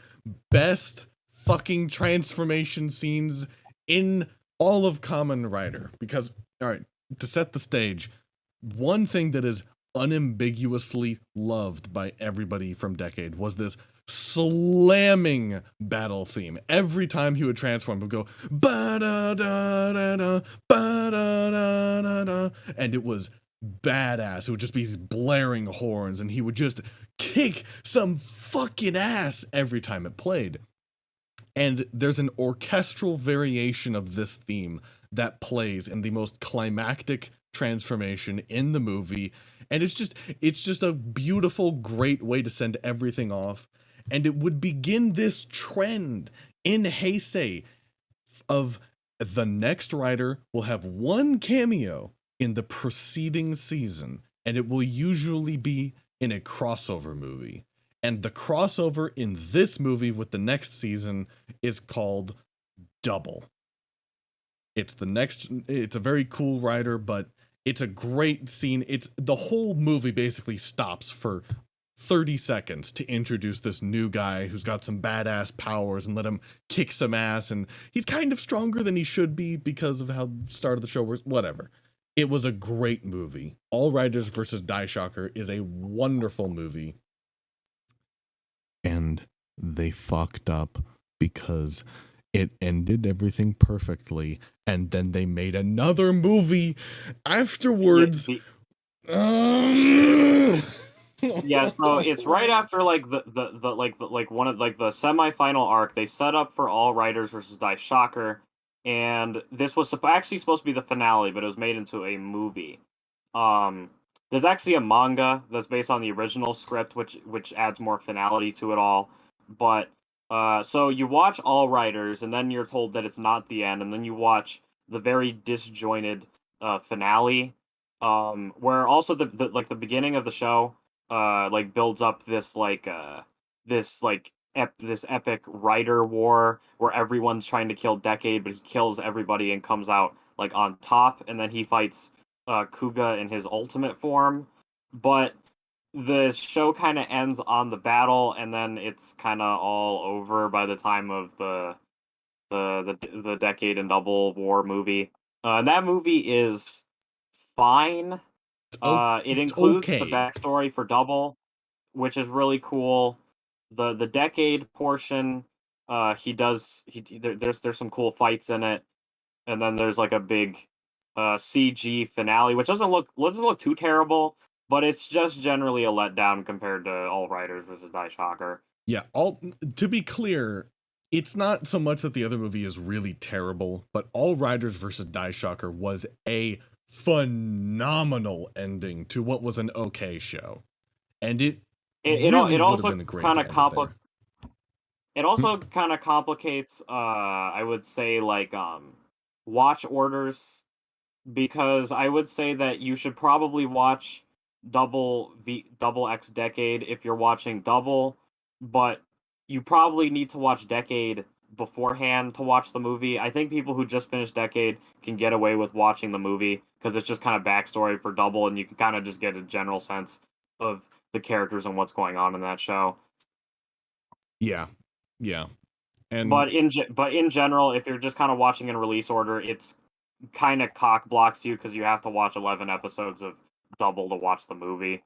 Speaker 2: best fucking transformation scenes in all of Kamen Rider. Because, alright, to set the stage, one thing that is unambiguously loved by everybody from Decade was this slamming battle theme. Every time he would transform, it would go ba da da da da ba da da da da, and it was badass. It would just be these blaring horns, and he would just kick some fucking ass every time it played. And there's an orchestral variation of this theme that plays in the most climactic transformation in the movie, and it's just a beautiful, great way to send everything off. And it would begin this trend in Heisei of the next writer will have one cameo in the preceding season, and it will usually be in a crossover movie. And the crossover in this movie with the next season is called Double. It's a very cool writer, but it's a great scene. It's the whole movie basically stops for 30 seconds to introduce this new guy who's got some badass powers and let him kick some ass, and he's kind of stronger than he should be because of how the start of the show was. Whatever. It was a great movie. All Riders versus Die Shocker is a wonderful movie. And they fucked up because it ended everything perfectly, and then they made another movie afterwards.
Speaker 1: Yeah, so it's right after like the one of like the semifinal arc. They set up for All Riders versus Die Shocker, and this was actually supposed to be the finale, but it was made into a movie. There's actually a manga that's based on the original script, which adds more finality to it all. But so you watch All Riders, and then you're told that it's not the end, and then you watch the very disjointed finale, where also the beginning of the show like builds up this this epic rider war where everyone's trying to kill Decade, but he kills everybody and comes out like on top, and then he fights Kuga in his ultimate form. But the show kind of ends on the battle, and then it's kind of all over by the time of the Decade and Double War movie. And that movie is fine. It includes the backstory for Double, which is really cool. The Decade portion, there's some cool fights in it, and then there's like a big CG finale, which doesn't look too terrible, but it's just generally a letdown compared to All Riders versus Die Shocker.
Speaker 2: Yeah, to be clear, it's not so much that the other movie is really terrible, but All Riders versus Die Shocker was a phenomenal ending to what was an okay show, and it also
Speaker 1: kind of it also kind of complicates I would say like watch orders, because I would say that you should probably watch Double X Decade if you're watching Double, but you probably need to watch Decade beforehand to watch the movie. I think people who just finished Decade can get away with watching the movie because it's just kind of backstory for Double, and you can kind of just get a general sense of the characters and what's going on in that show.
Speaker 2: Yeah. And
Speaker 1: but in general, if you're just kind of watching in release order, it's kind of cock blocks you because you have to watch 11 episodes of Double to watch the movie,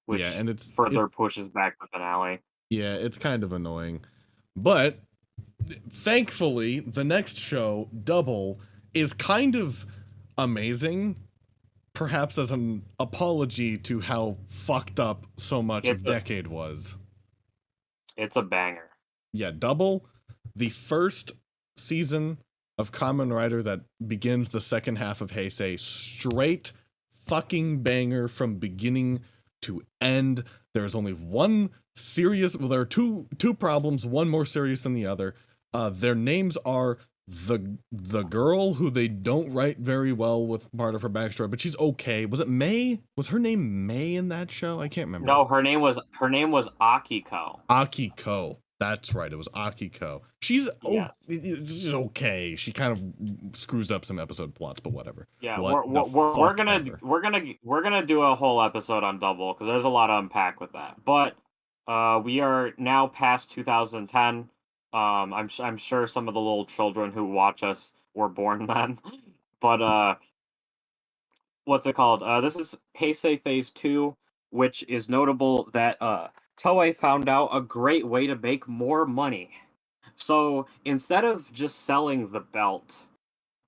Speaker 1: which and it's further pushes back the finale.
Speaker 2: Yeah, it's kind of annoying. But thankfully, the next show, Double, is kind of amazing, perhaps as an apology to how fucked up so much of Decade was.
Speaker 1: It's a banger.
Speaker 2: Yeah, Double, the first season of Kamen Rider that begins the second half of Heisei, straight fucking banger from beginning to end. There's only one serious, well, there are two problems, one more serious than the other. Their names are the girl who they don't write very well with part of her backstory, but she's okay. Was it May? Was her name May in that show? I can't remember.
Speaker 1: No, her name was Akiko.
Speaker 2: Akiko. That's right. It was Akiko. She's okay. She kind of screws up some episode plots, but whatever.
Speaker 1: Yeah, we're gonna do a whole episode on Double because there's a lot to unpack with that. But we are now past 2010. I'm sure some of the little children who watch us were born then. But what's it called? This is Heisei Phase 2. which is notable that Toei found out a great way to make more money. So instead of just selling the belt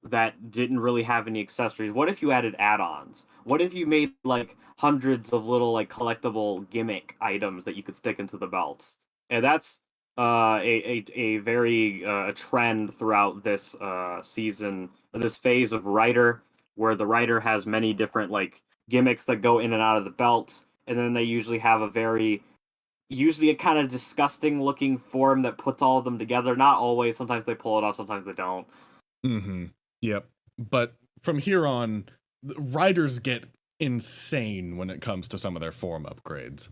Speaker 1: that didn't really have any accessories, what if you added add-ons? What if you made like hundreds of little like collectible gimmick items that you could stick into the belts? And that's a very trend throughout this season, this phase of Rider, where the Rider has many different like gimmicks that go in and out of the belts, and then they usually have usually a kind of disgusting looking form that puts all of them together. Not always. Sometimes they pull it off. Sometimes they don't.
Speaker 2: Mm-hmm. Yep. But from here on, riders get insane when it comes to some of their form upgrades.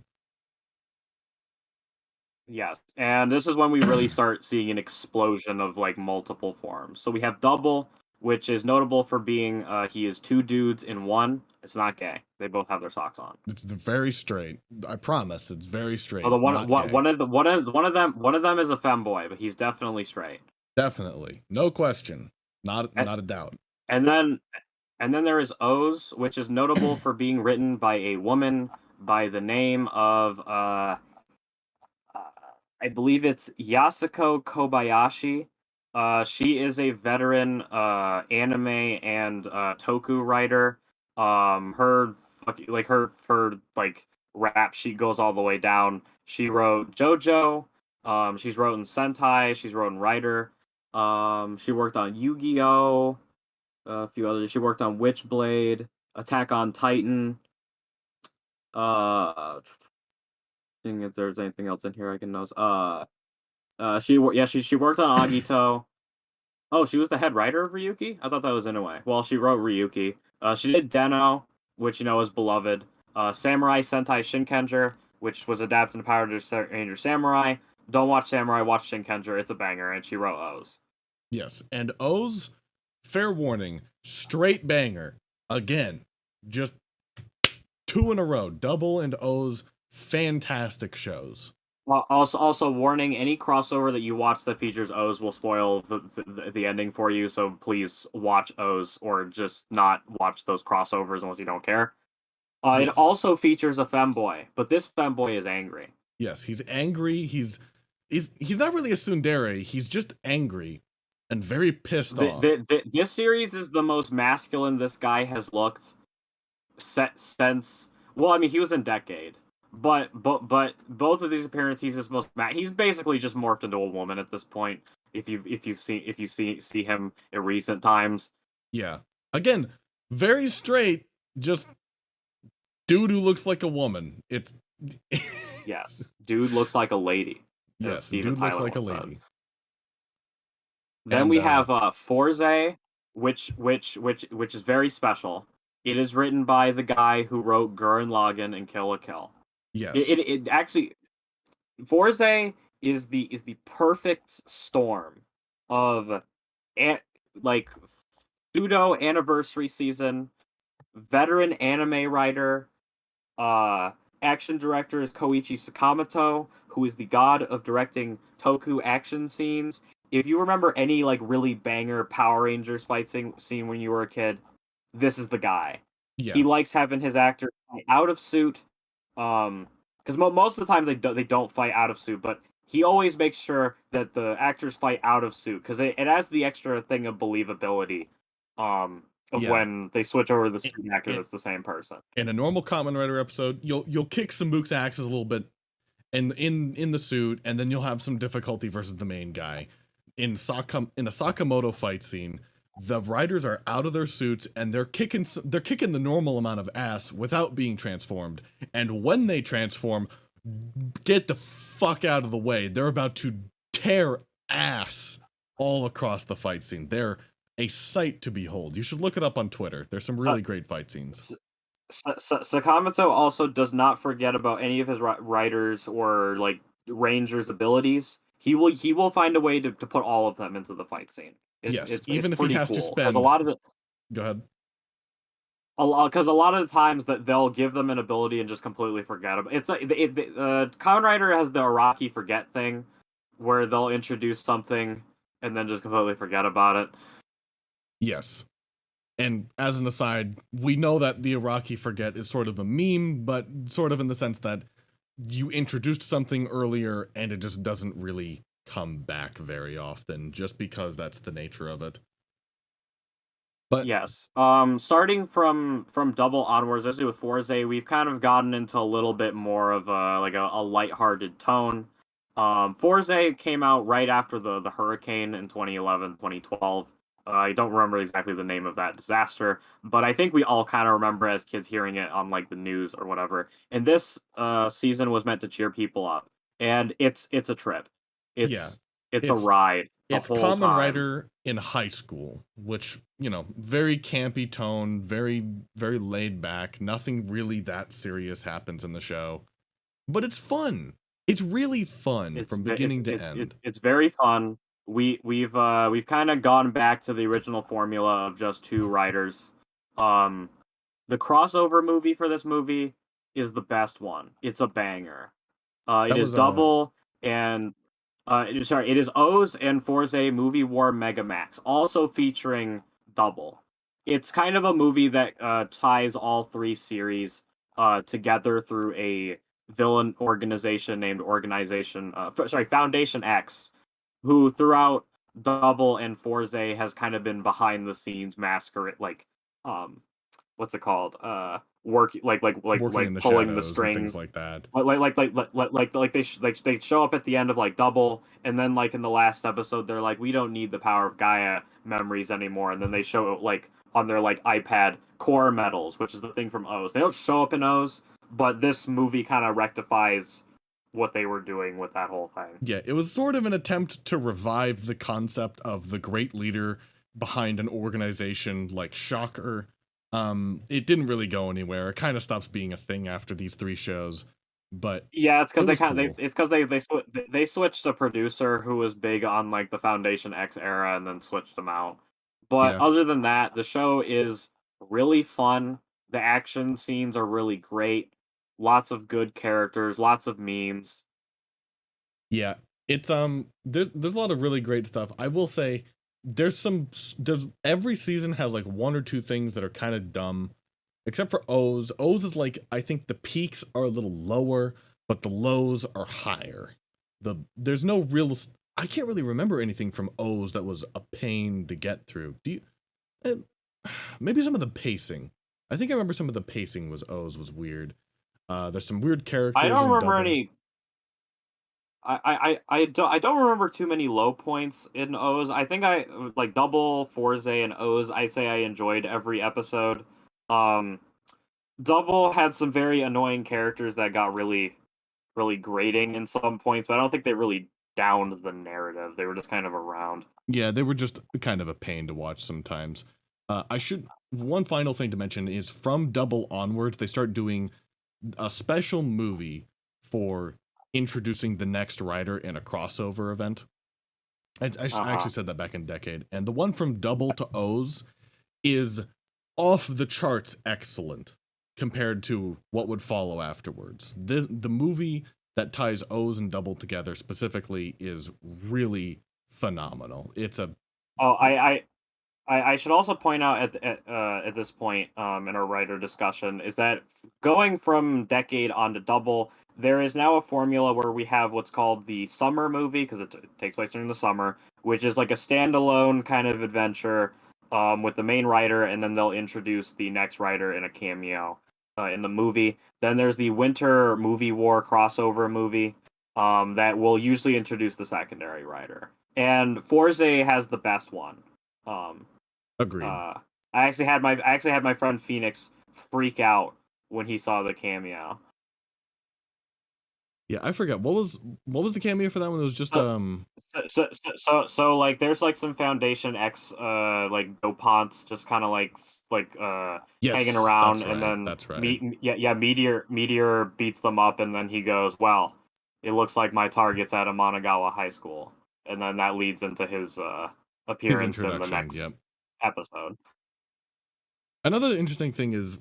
Speaker 1: Yes, and this is when we really start seeing an explosion of like multiple forms. So we have Double, which is notable for being he is two dudes in one. It's not gay. They both have their socks on.
Speaker 2: It's very straight. I promise, it's very straight.
Speaker 1: Oh, the
Speaker 2: not gay.
Speaker 1: one of them is a femboy, but he's definitely straight.
Speaker 2: Definitely, no question, not a doubt.
Speaker 1: And then there is O's, which is notable for being written by a woman by the name of I believe it's Yasuko Kobayashi. She is a veteran anime and toku writer. Her like rap sheet goes all the way down. She wrote JoJo. She's wrote in Sentai. She's wrote in Rider. She worked on Yu-Gi-Oh! A few others. She worked on Witchblade, Attack on Titan. Seeing if there's anything else in here I can notice. She worked on Agito. Oh, she was the head writer of Ryuki? I thought that was Inoue. Well, she wrote Ryuki. She did Denno, which is beloved. Samurai Sentai Shinkenger, which was adapted to Power Ranger Samurai. Don't watch Samurai, watch Shinkenger. It's a banger, and she wrote O's.
Speaker 2: Yes, and O's, fair warning, straight banger. Again, just 2 in a row. Double and O's, fantastic shows.
Speaker 1: Also, warning: any crossover that you watch that features O's will spoil the ending for you. So please watch O's, or just not watch those crossovers unless you don't care. It also features a femboy, but this femboy is angry.
Speaker 2: Yes, he's angry. He's not really a tsundere. He's just angry and very pissed off.
Speaker 1: This series is the most masculine this guy has looked since. Well, I mean, he was in Decade. But both of these appearances, he's basically just morphed into a woman at this point. If you see him in recent times,
Speaker 2: yeah. Again, very straight, just dude who looks like a woman. It's
Speaker 1: yes, dude looks like a lady.
Speaker 2: Yes, dude looks like a lady.
Speaker 1: Then we have Forza, which is very special. It is written by the guy who wrote Gurren Lagann and Kill la Kill.
Speaker 2: Yes.
Speaker 1: It actually, Forza is the perfect storm of like pseudo anniversary season, veteran anime writer, action director is Koichi Sakamoto, who is the god of directing toku action scenes. If you remember any like really banger Power Rangers fight scene when you were a kid, this is the guy. Yeah. He likes having his actors out of suit. Because most of the time they don't fight out of suit, but he always makes sure that the actors fight out of suit because it adds the extra thing of believability. When they switch over the suit actor that's the same person.
Speaker 2: In a normal Kamen Rider episode, you'll kick Samuk's axes a little bit, and in the suit, and then you'll have some difficulty versus the main guy. In a Sakamoto fight scene, the riders are out of their suits and they're kicking the normal amount of ass without being transformed. And when they transform, get the fuck out of the way. They're about to tear ass all across the fight scene. They're a sight to behold. You should look it up on Twitter. There's some really great fight scenes.
Speaker 1: Sakamoto also does not forget about any of his riders or like Rangers' abilities. He will find a way to put all of them into the fight scene.
Speaker 2: Even if he has to spend
Speaker 1: a lot of it.
Speaker 2: Go ahead.
Speaker 1: Because a lot of the times that they'll give them an ability and just completely forget them. It's Kamen Rider has the Araki forget thing, where they'll introduce something and then just completely forget about it.
Speaker 2: Yes. And as an aside, we know that the Iraqi forget is sort of a meme, but sort of in the sense that you introduced something earlier and it just doesn't really come back very often, just because that's the nature of it. But
Speaker 1: Yes. Starting from Double onwards, especially with Forza, we've kind of gotten into a little bit more of a lighthearted tone. Forza came out right after the hurricane in 2011, 2012. I don't remember exactly the name of that disaster, but I think we all kind of remember as kids hearing it on like the news or whatever. And this season was meant to cheer people up, and it's a trip.
Speaker 2: yeah,
Speaker 1: It's it's a
Speaker 2: it's
Speaker 1: ride the
Speaker 2: it's
Speaker 1: whole
Speaker 2: Kamen
Speaker 1: time.
Speaker 2: Rider in high school, which, very campy tone, very, very laid back. Nothing really that serious happens in the show, but it's fun. It's really fun
Speaker 1: It's
Speaker 2: from
Speaker 1: ve
Speaker 2: beginning to end.
Speaker 1: it's very fun. We've kinda gone back to the original formula of just 2 writers. Um, the crossover movie for this movie is the best one. It's a banger. It
Speaker 2: That
Speaker 1: is
Speaker 2: was
Speaker 1: Double and it is O's and Forza Movie War Megamax, also featuring Double. It's kind of a movie that ties all 3 series together through a villain organization named Foundation X, who throughout Double and Forza has kind of been behind the scenes masquerade, like um what's it called? Work
Speaker 2: working in the
Speaker 1: pulling the
Speaker 2: shadows and things
Speaker 1: strings.
Speaker 2: like that.
Speaker 1: They show up at the end of like Double, and then like in the last episode they're like, we don't need the power of Gaia memories anymore, and then they show like on their like iPad core medals, which is the thing from O's. They don't show up in O's, but this movie kind of rectifies what they were doing with that whole thing.
Speaker 2: Yeah, it was sort of an attempt to revive the concept of the great leader behind an organization like Shocker. It didn't really go anywhere. It kind of stops being a thing after these 3 shows, but
Speaker 1: Yeah, it's
Speaker 2: it
Speaker 1: because
Speaker 2: was cool.
Speaker 1: they switched a producer who was big on like the Foundation X era and then switched them out. But
Speaker 2: Yeah.
Speaker 1: other than that, the show is really fun. The action scenes are really great. Lots of good characters, lots of memes.
Speaker 2: Yeah, it's there's a lot of really great stuff. I will say there's every season has like 1 or 2 things that are kind of dumb, except for O's. O's is like, I think the peaks are a little lower, but the lows are higher. There's no real I can't really remember anything from O's that was a pain to get through. Do you uh, maybe some of the pacing. I think I remember some of the pacing was O's was weird. There's some weird
Speaker 1: I
Speaker 2: characters
Speaker 1: don't
Speaker 2: in
Speaker 1: remember
Speaker 2: Double.
Speaker 1: any. I don't remember too many low points in O's. I think I like Double, Forza, and O's. I say I enjoyed every episode. Um, Double had some very annoying characters that got really grating in some points, but I don't think they really downed the narrative. They were just kind of around.
Speaker 2: Yeah, they were just kind of a pain to watch sometimes. I should One final thing to mention is from Double onwards, they start doing a special movie for introducing the next writer in a crossover event. I
Speaker 1: Uh-huh.
Speaker 2: actually said that back in Decade, and the one from Double to O's is off the charts excellent compared to what would follow afterwards. The movie that ties O's and Double together specifically is really phenomenal. It's a
Speaker 1: Oh, I should also point out at this point in our writer discussion is that going from Decade on to Double, there is now a formula where we have what's called the summer movie because it takes place during the summer, which is like a standalone kind of adventure with the main writer, and then they'll introduce the next writer in a cameo in the movie. Then there's the winter movie war crossover movie that will usually introduce the secondary writer, and Forza has the best one. Um,
Speaker 2: agreed.
Speaker 1: uh, I actually had my friend Phoenix freak out when he saw the cameo.
Speaker 2: Yeah, I forgot what was the cameo for that one. It was just
Speaker 1: So like there's like some Foundation X like Dopants just kind of like hanging
Speaker 2: yes,
Speaker 1: around,
Speaker 2: that's
Speaker 1: and
Speaker 2: right.
Speaker 1: then
Speaker 2: That's right.
Speaker 1: Meteor beats them up, and then he goes, well, it looks like my target's at Amanagawa High School, and then that leads into his
Speaker 2: His
Speaker 1: appearance in the
Speaker 2: introduction.
Speaker 1: next
Speaker 2: Yep.
Speaker 1: episode.
Speaker 2: Another interesting thing is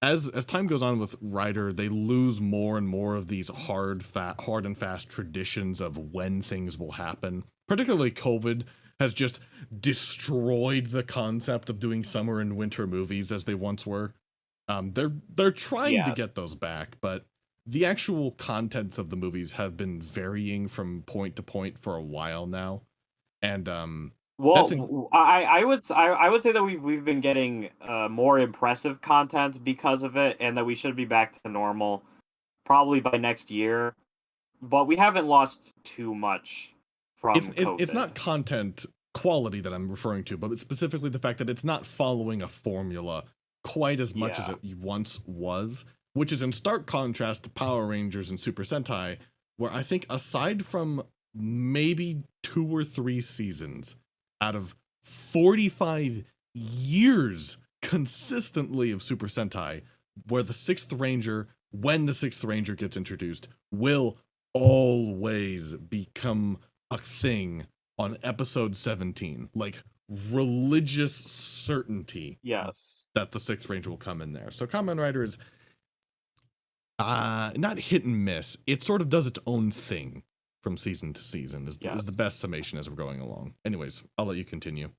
Speaker 2: as time goes on with Rider, they lose more and more of these hard and fast traditions of when things will happen. Particularly COVID has just destroyed the concept of doing summer and winter movies as they once were. They're trying to
Speaker 1: Yes.
Speaker 2: get those back, but the actual contents of the movies have been varying from point to point for a while now, and
Speaker 1: Well,
Speaker 2: that's in,
Speaker 1: I would say that we've been getting more impressive content because of it, and that we should be back to normal probably by next year. But we haven't lost too much from
Speaker 2: it's
Speaker 1: COVID.
Speaker 2: not content quality that I'm referring to, but it's specifically the fact that it's not following a formula quite as much as
Speaker 1: Yeah.
Speaker 2: it once was, which is in stark contrast to Power Rangers and Super Sentai, where I think aside from maybe 2 or 3 seasons out of 45 years consistently of Super Sentai, where the sixth Ranger, when the sixth Ranger gets introduced, will always become a thing on episode 17. Like, religious certainty
Speaker 1: Yes.
Speaker 2: that the sixth Ranger will come in there. So Kamen Rider is not hit and miss. It sort of does its own thing from season to season is the
Speaker 1: Yes.
Speaker 2: best summation as we're going along. Anyways, I'll let you continue.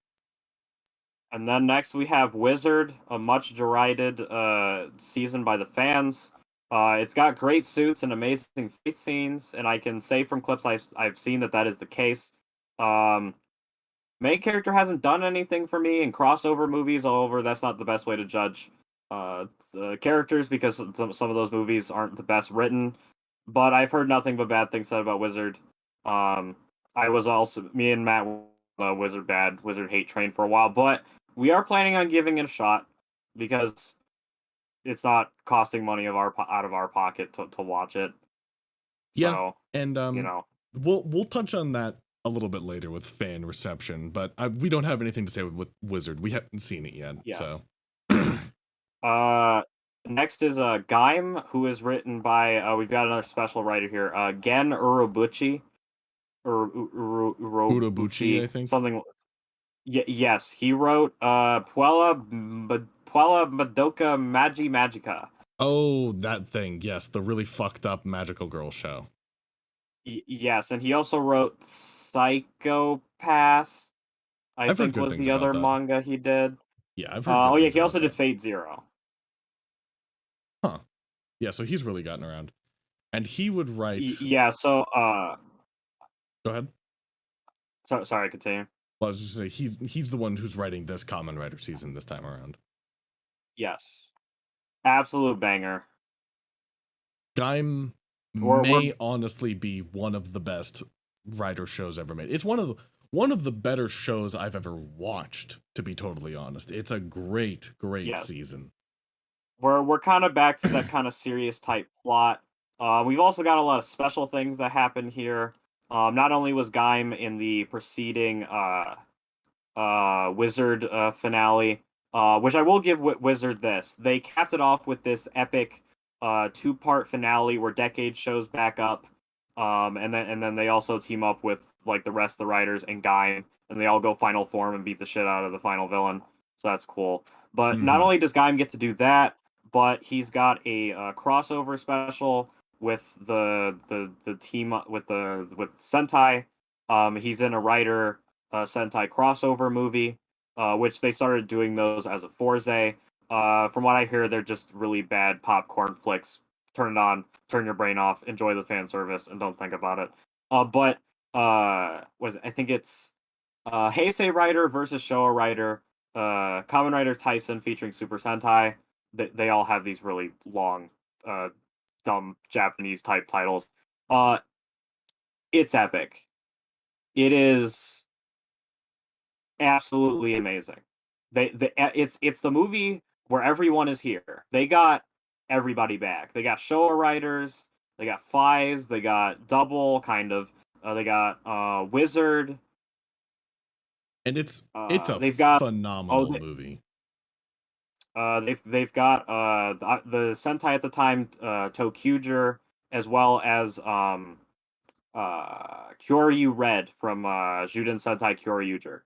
Speaker 1: And then next we have Wizard, a much derided season by the fans. It's got great suits and amazing fight scenes, and I can say from clips I've seen that is the case. Um, Main character hasn't done anything for me in crossover movies. However, that's not the best way to judge the characters because some of those movies aren't the best written. But I've heard nothing but bad things said about Wizard. Um, I was also me and Matt were Wizard hate train for a while, but we are planning on giving it a shot because it's not costing money out of our pocket to watch it.
Speaker 2: Yeah,
Speaker 1: So
Speaker 2: and
Speaker 1: you know,
Speaker 2: we'll touch on that a little bit later with fan reception, but we don't have anything to say with Wizard. We haven't seen it yet, so.
Speaker 1: yes. Uh, Next is Gaim, who is written by we've got another special writer here, Gen Urobuchi or
Speaker 2: Urobuchi,
Speaker 1: Urobuchi,
Speaker 2: I think.
Speaker 1: something. Yes, he wrote Puella Madoka Magi Magica.
Speaker 2: Oh, that thing. Yes, the really fucked up magical girl show.
Speaker 1: Yes, and he also wrote Psychopass, I
Speaker 2: I've heard
Speaker 1: think
Speaker 2: good
Speaker 1: was
Speaker 2: things
Speaker 1: the
Speaker 2: about
Speaker 1: other
Speaker 2: that.
Speaker 1: manga he did.
Speaker 2: Yeah, I've heard good
Speaker 1: Oh yeah,
Speaker 2: things
Speaker 1: he
Speaker 2: about
Speaker 1: also did
Speaker 2: that.
Speaker 1: Fate Zero.
Speaker 2: Huh. Yeah, so he's really gotten around. And he would write.
Speaker 1: Yeah, so
Speaker 2: Go ahead.
Speaker 1: sorry, continue.
Speaker 2: Well, I was just say he's the one who's writing this Kamen Rider season this time around.
Speaker 1: Yes. Absolute banger.
Speaker 2: Gaim
Speaker 1: We're
Speaker 2: may honestly be one of the best Rider shows ever made. It's one of the better shows I've ever watched, to be totally honest. It's a great
Speaker 1: yes.
Speaker 2: season.
Speaker 1: We're kind of back to that kind of serious type plot. We've also got a lot of special things that happen here. Not only was Gaim in the preceding Wizard finale, which I will give Wizard this. They capped it off with this epic 2-part finale where Decade shows back up, and then they also team up with like the rest of the writers and Gaim, and they all go final form and beat the shit out of the final villain. So that's cool. But not
Speaker 2: Mm-hmm.
Speaker 1: only does Gaim get to do that, but he's got a crossover special with the team with Sentai. He's in a Rider Sentai crossover movie, which they started doing those as a Forza. From what I hear, they're just really bad popcorn flicks. Turn it on, turn your brain off, enjoy the fan service, and don't think about it. But I think it's Heisei Rider versus Showa Rider, Kamen Rider Tyson featuring Super Sentai. They all have these really long, dumb Japanese type titles. Uh, it's epic. It is absolutely amazing. It's the movie where everyone is here. They got everybody back. They got Showa Riders, they got Fives, they got Double, kind of. They got Wizard.
Speaker 2: And it's a
Speaker 1: They've got
Speaker 2: phenomenal movie.
Speaker 1: they've got the Sentai at the time, Tokuger, as well as Kyoryu Red from Juden Sentai Kyoryuger.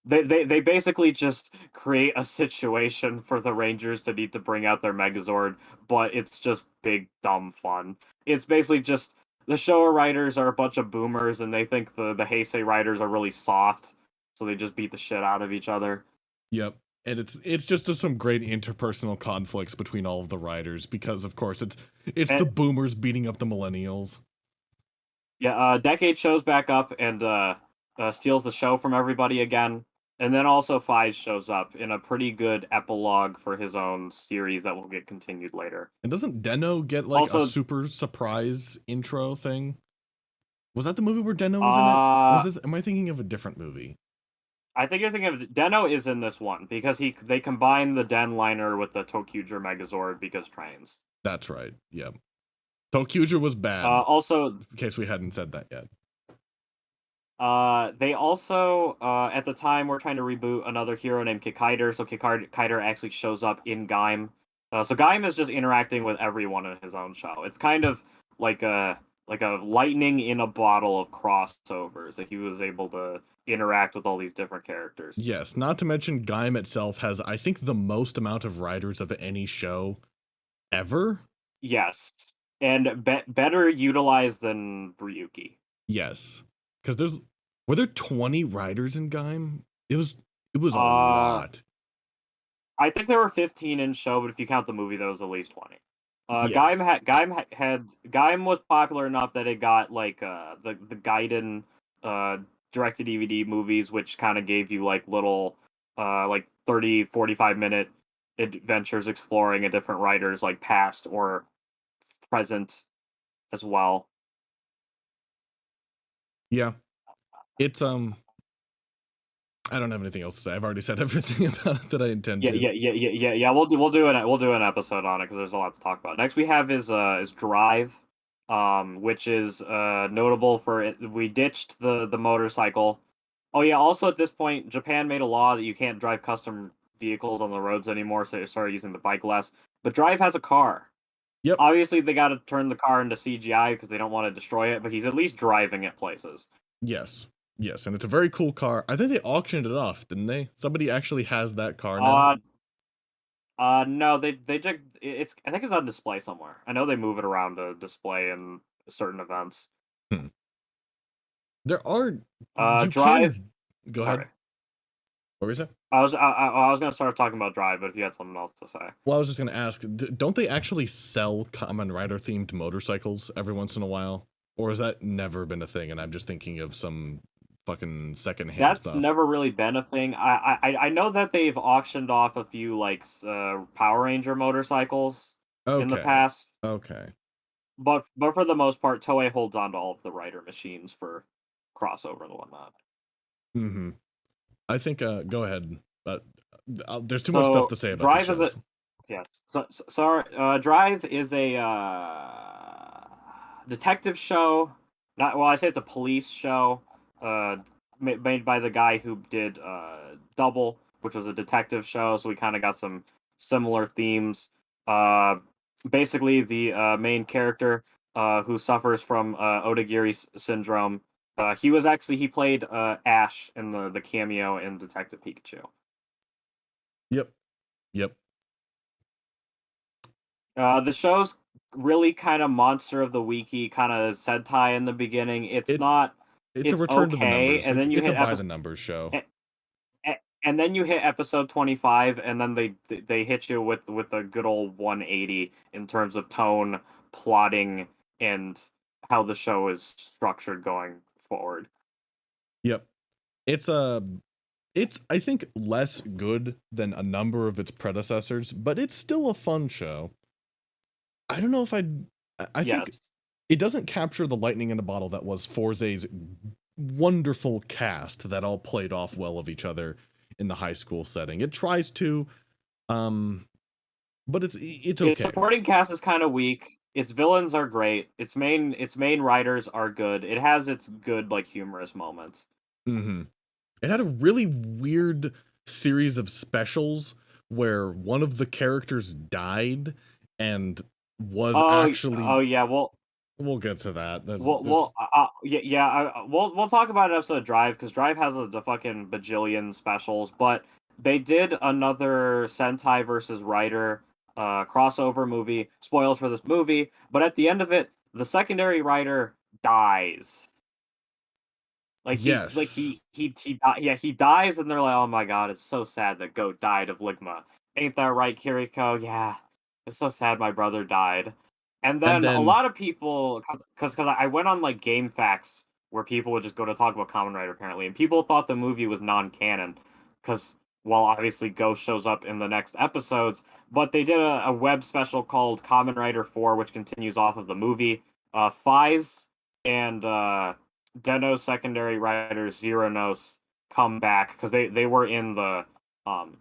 Speaker 1: They basically just create a situation for the Rangers to need to bring out their Megazord, but it's just big dumb fun. It's basically just the Showa writers are a bunch of boomers, and they think the Heisei writers are really soft, so they just beat the shit out of each other.
Speaker 2: Yep. And it's just some great interpersonal conflicts between all of the writers because of course it's the
Speaker 1: And
Speaker 2: boomers beating up the millennials.
Speaker 1: yeah, Decade shows back up and steals the show from everybody again. And then also Five shows up in a pretty good epilogue for his own series that will get continued later.
Speaker 2: And doesn't Denno get like a
Speaker 1: Also,
Speaker 2: super surprise intro thing? Was that the movie where Denno was in it? Or was
Speaker 1: uh,
Speaker 2: this am I thinking of a different movie?
Speaker 1: I think you're thinking of Denno is in this one because they combine the Den liner with the Tokyuger Megazord because trains.
Speaker 2: That's right. Yep. Tokyuger was bad,
Speaker 1: Also,
Speaker 2: in case we hadn't said that yet.
Speaker 1: they also at the time were trying to reboot another hero named Kikaider, so Kikaider actually shows up in Gaim. So Gaim is just interacting with everyone in his own show. It's kind of like a lightning in a bottle of crossovers that he was able to interact with all these different characters.
Speaker 2: Yes, not to mention Gaim itself has I think the most amount of writers of any show ever.
Speaker 1: Yes, and better utilized than Ryuki.
Speaker 2: Yes. Cuz were there 20 writers in Gaim? It was a
Speaker 1: Uh,
Speaker 2: lot.
Speaker 1: I think there were 15 in show, but if you count the movie, there was at least 20.
Speaker 2: Yeah.
Speaker 1: Gaim was popular enough that it got like the Gaiden direct to DVD movies, which kind of gave you like little like 30-45 minute adventures exploring a different writer's like past or present as well.
Speaker 2: Yeah. It's I don't have anything else to say. I've already said everything about it that I intend
Speaker 1: Yeah,
Speaker 2: to.
Speaker 1: yeah. We'll do an episode on it because there's a lot to talk about. Next we have is Drive, which is notable for it. We ditched the motorcycle. Oh yeah. Also at this point, Japan made a law that you can't drive custom vehicles on the roads anymore, so they started using the bike less. But Drive has a car.
Speaker 2: Yep.
Speaker 1: Obviously, they got to turn the car into CGI because they don't want to destroy it. But he's at least driving it places.
Speaker 2: Yes. Yes, and it's a very cool car. I think they auctioned it off, didn't they? Somebody actually has that car now.
Speaker 1: Uh, no, they just it's I think it's on display somewhere. I know they move it around to display in certain events.
Speaker 2: Hmm. There are you
Speaker 1: Drive.
Speaker 2: can go ahead.
Speaker 1: Sorry,
Speaker 2: What were you saying?
Speaker 1: I was gonna start talking about Drive, but if you had something else to say,
Speaker 2: Well, I was just gonna ask, don't they actually sell Kamen Rider themed motorcycles every once in a while, or has that never been a thing? And I'm just thinking of some fucking secondhand
Speaker 1: that's
Speaker 2: stuff.
Speaker 1: never really been a thing. I know that they've auctioned off a few like Power Ranger motorcycles in the
Speaker 2: Okay,
Speaker 1: past,
Speaker 2: okay.
Speaker 1: but for the most part, Toei holds on to all of the Rider machines for crossover and whatnot.
Speaker 2: Mm-hmm. I think. Go ahead. There's too much stuff
Speaker 1: So
Speaker 2: to say about the
Speaker 1: Drive is a
Speaker 2: shows.
Speaker 1: yes. Sorry. Drive is a detective show. Not well. I say it's a police show. Uh, made by the guy who did Double, which was a detective show. So we kind of got some similar themes. Uh, Basically, the main character who suffers from Odagiri syndrome. He played Ash in the cameo in Detective Pikachu.
Speaker 2: Yep. Yep.
Speaker 1: The show's really kind of monster of the weeky, kind of Sentai in the beginning. It's
Speaker 2: It
Speaker 1: not.
Speaker 2: it's a
Speaker 1: It's
Speaker 2: return to the
Speaker 1: okay,
Speaker 2: numbers.
Speaker 1: and then you
Speaker 2: It's a
Speaker 1: hit
Speaker 2: by the
Speaker 1: episode,
Speaker 2: numbers show.
Speaker 1: and then you hit episode 25, and then they hit you with a good old 180 in terms of tone, plotting, and how the show is structured going forward.
Speaker 2: Yep. It's it's I think less good than a number of its predecessors, but it's still a fun show. I don't know if I think
Speaker 1: Yes.
Speaker 2: it doesn't capture the lightning in a bottle that was Forza's wonderful cast that all played off well of each other in the high school setting. It tries to, um, but it's
Speaker 1: Its
Speaker 2: okay.
Speaker 1: supporting cast is kind of weak. Its villains are great. Its main writers are good. It has its good like humorous moments.
Speaker 2: Hmm. It had a really weird series of specials where one of the characters died and was
Speaker 1: Oh,
Speaker 2: actually
Speaker 1: oh yeah. Well,
Speaker 2: We'll get to that.
Speaker 1: We'll talk about an episode of Drive because Drive has the fucking bajillion specials, but they did another Sentai versus Rider crossover movie. Spoils for this movie, but at the end of it, the secondary writer dies.
Speaker 2: Yes.
Speaker 1: He dies, and they're like, oh my god, it's so sad that Goat died of Ligma. Ain't that right, Kiriko? Yeah, it's so sad my brother died. And
Speaker 2: And
Speaker 1: then a
Speaker 2: then
Speaker 1: lot of people, cause I went on like Game Facts where people would just go to talk about Kamen Rider apparently, and people thought the movie was non-canon, cause well, obviously Ghost shows up in the next episodes, but they did a web special called Kamen Rider 4, which continues off of the movie. Fies and Denno secondary writers Zero Nos come back because they were in the um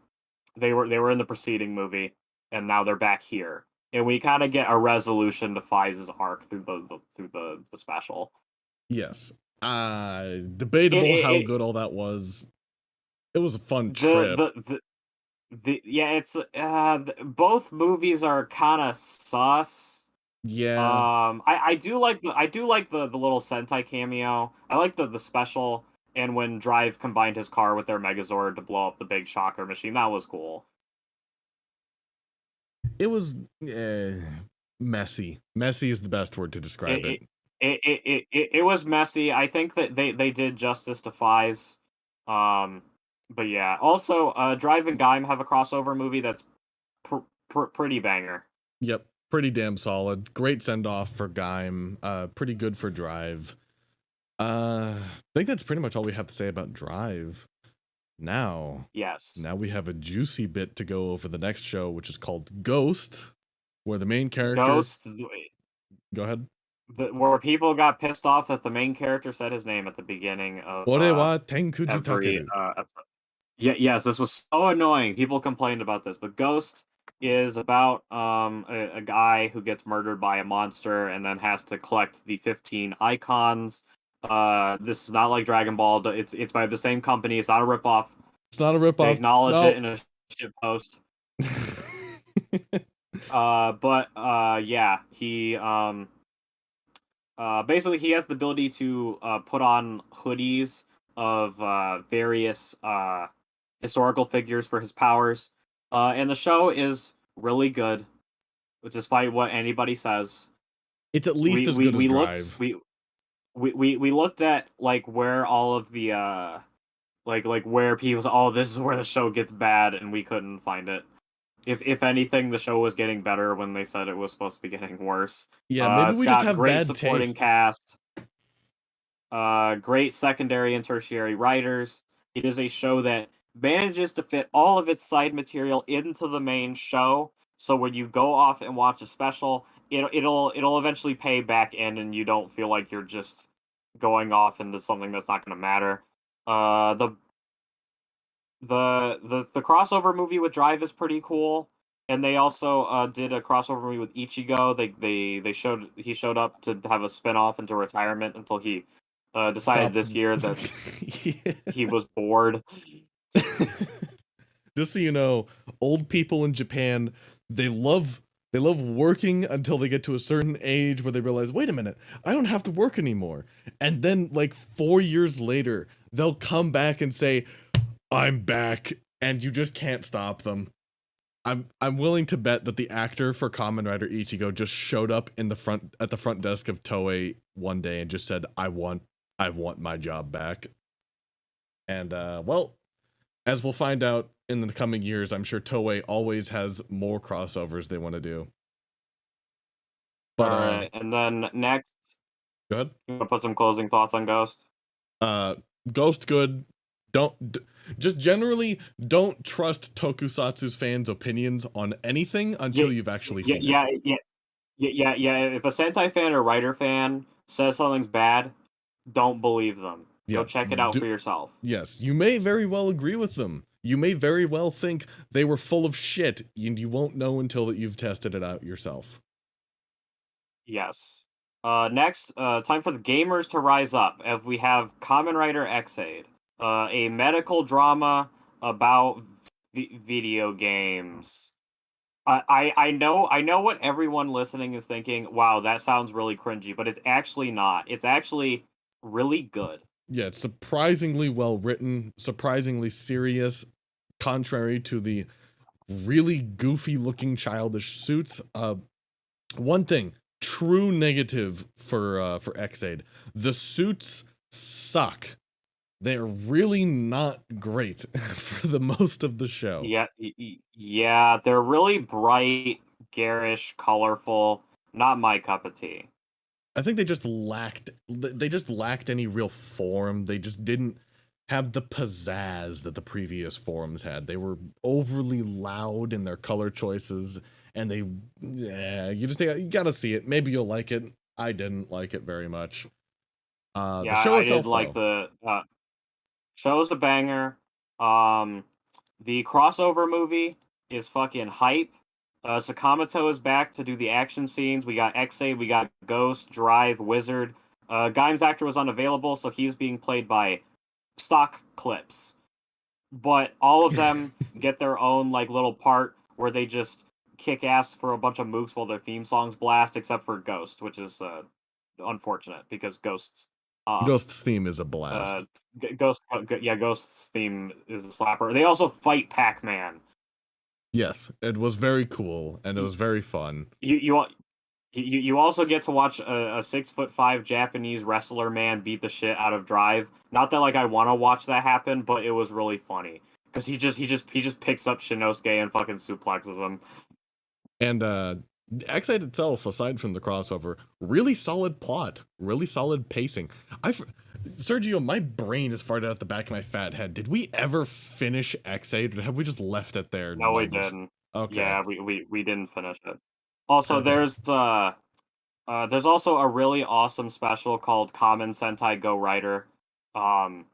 Speaker 1: they were in the preceding movie, and now they're back here, and we kind of get a resolution to Fize's arc through the special.
Speaker 2: yes.
Speaker 1: It,
Speaker 2: Debatable how
Speaker 1: it,
Speaker 2: good all that was. It was a fun
Speaker 1: the
Speaker 2: trip.
Speaker 1: yeah, it's both movies are kind of sus.
Speaker 2: Yeah.
Speaker 1: I do like the little Sentai cameo. I like the special, and when Drive combined his car with their Megazord to blow up the big shocker machine. That was cool.
Speaker 2: It was messy. Messy is the best word to describe
Speaker 1: It
Speaker 2: it.
Speaker 1: it was messy. I think that they did justice to Fies. But yeah. Also, Drive and Gaim have a crossover movie that's pretty banger.
Speaker 2: Yep. Pretty damn solid. Great send off for Gaim. Pretty good for Drive. I think that's pretty much all we have to say about Drive. Now
Speaker 1: Yes.
Speaker 2: we have a juicy bit to go over the next show, which is called Ghost, where the main character.
Speaker 1: Ghost.
Speaker 2: Go ahead.
Speaker 1: Where people got pissed off that the main character said his name at the beginning of
Speaker 2: Ore wa tenkuji
Speaker 1: every
Speaker 2: takeru.
Speaker 1: episode. Yes, this was so annoying. People complained about this, but Ghost is about a guy who gets murdered by a monster and then has to collect the 15 icons. This is not like Dragon Ball. It's by the same company. It's not a ripoff.
Speaker 2: It's not a
Speaker 1: They
Speaker 2: ripoff.
Speaker 1: acknowledge it in a shit post. Yeah, he basically he has the ability to put on hoodies of various historical figures for his powers. And the show is really good, despite what anybody says.
Speaker 2: It's at least as good as Drive.
Speaker 1: We looked at like where all of the like where people oh, this is where the show gets bad, and we couldn't find it. If anything, the show was getting better when they said it was supposed to be getting worse.
Speaker 2: Yeah, maybe
Speaker 1: It's
Speaker 2: we just
Speaker 1: got
Speaker 2: have
Speaker 1: great
Speaker 2: bad
Speaker 1: supporting
Speaker 2: taste.
Speaker 1: cast, great secondary and tertiary writers. It is a show that manages to fit all of its side material into the main show. So when you go off and watch a special, it'll eventually pay back in, and you don't feel like you're just going off into something that's not going to matter. The crossover movie with Drive is pretty cool, and they also did a crossover movie with Ichigo. He showed up to have a spin-off into retirement until he decided
Speaker 2: Stopped.
Speaker 1: this year that he was bored.
Speaker 2: Just so you know, old people in Japan, they love working until they get to a certain age where they realize, wait a minute, I don't have to work anymore. And then like 4 years later, they'll come back and say, I'm back, and you just can't stop them. I'm willing to bet that the actor for Kamen Rider Ichigo just showed up at the front desk of Toei one day and just said, I want my job back. And well, as we'll find out in the coming years, I'm sure Toei always has more crossovers they want to do. But
Speaker 1: All right, and then next,
Speaker 2: go ahead.
Speaker 1: you want to put some closing thoughts on Ghost?
Speaker 2: Ghost good. Just generally don't trust Tokusatsu's fans' opinions on anything until you've actually seen it.
Speaker 1: Yeah. If a Sentai fan or writer fan says something's bad, don't believe them. Go check it out for yourself.
Speaker 2: Yes, you may very well agree with them. You may very well think they were full of shit, and you won't know until that you've tested it out yourself.
Speaker 1: Yes. Next, time for the gamers to rise up, as we have Kamen Rider X-Aid, a medical drama about video games. I know what everyone listening is thinking. Wow, that sounds really cringy, but it's actually not. It's actually really good.
Speaker 2: Yeah, it's surprisingly well written, surprisingly serious, contrary to the really goofy looking childish suits. One thing, true negative for Xaid, the suits suck. They're really not great for the most of the show.
Speaker 1: Yeah, yeah, they're really bright, garish, colorful. Not my cup of tea.
Speaker 2: I think they just lacked any real form. They just didn't have the pizzazz that the previous forms had. They were overly loud in their color choices, and you gotta see it. Maybe you'll like it. I didn't like it very much. The
Speaker 1: Yeah,
Speaker 2: show
Speaker 1: I did
Speaker 2: itself,
Speaker 1: like
Speaker 2: though,
Speaker 1: the show's a banger. Um, the crossover movie is fucking hype. Sakamoto is back to do the action scenes. We got X-Aid, we got Ghost, Drive, Wizard. Gaim's actor was unavailable, so he's being played by stock clips. But all of them get their own like little part where they just kick ass for a bunch of mooks while their theme songs blast, except for Ghost, which is unfortunate because Ghost's um
Speaker 2: Ghost's theme is a
Speaker 1: uh
Speaker 2: blast.
Speaker 1: Yeah, Ghost's theme is a slapper. They also fight Pac-Man.
Speaker 2: Yes, it was very cool and it
Speaker 1: You
Speaker 2: was very fun.
Speaker 1: you you also get to watch a 6'5" Japanese wrestler man beat the shit out of Drive. Not that like I want to watch that happen, but it was really funny because he just picks up Shinosuke and fucking suplexes him.
Speaker 2: And X8 itself, aside from the crossover, really solid plot, really solid pacing. Sergio, my brain is farted out the back of my fat head. Did we ever finish X8, or have we just left it there?
Speaker 1: No, we
Speaker 2: Languish?
Speaker 1: didn't.
Speaker 2: Okay.
Speaker 1: Yeah, we didn't finish it. Also,
Speaker 2: Okay.
Speaker 1: there's also a really awesome special called Kamen Sentai Go Rider. Um,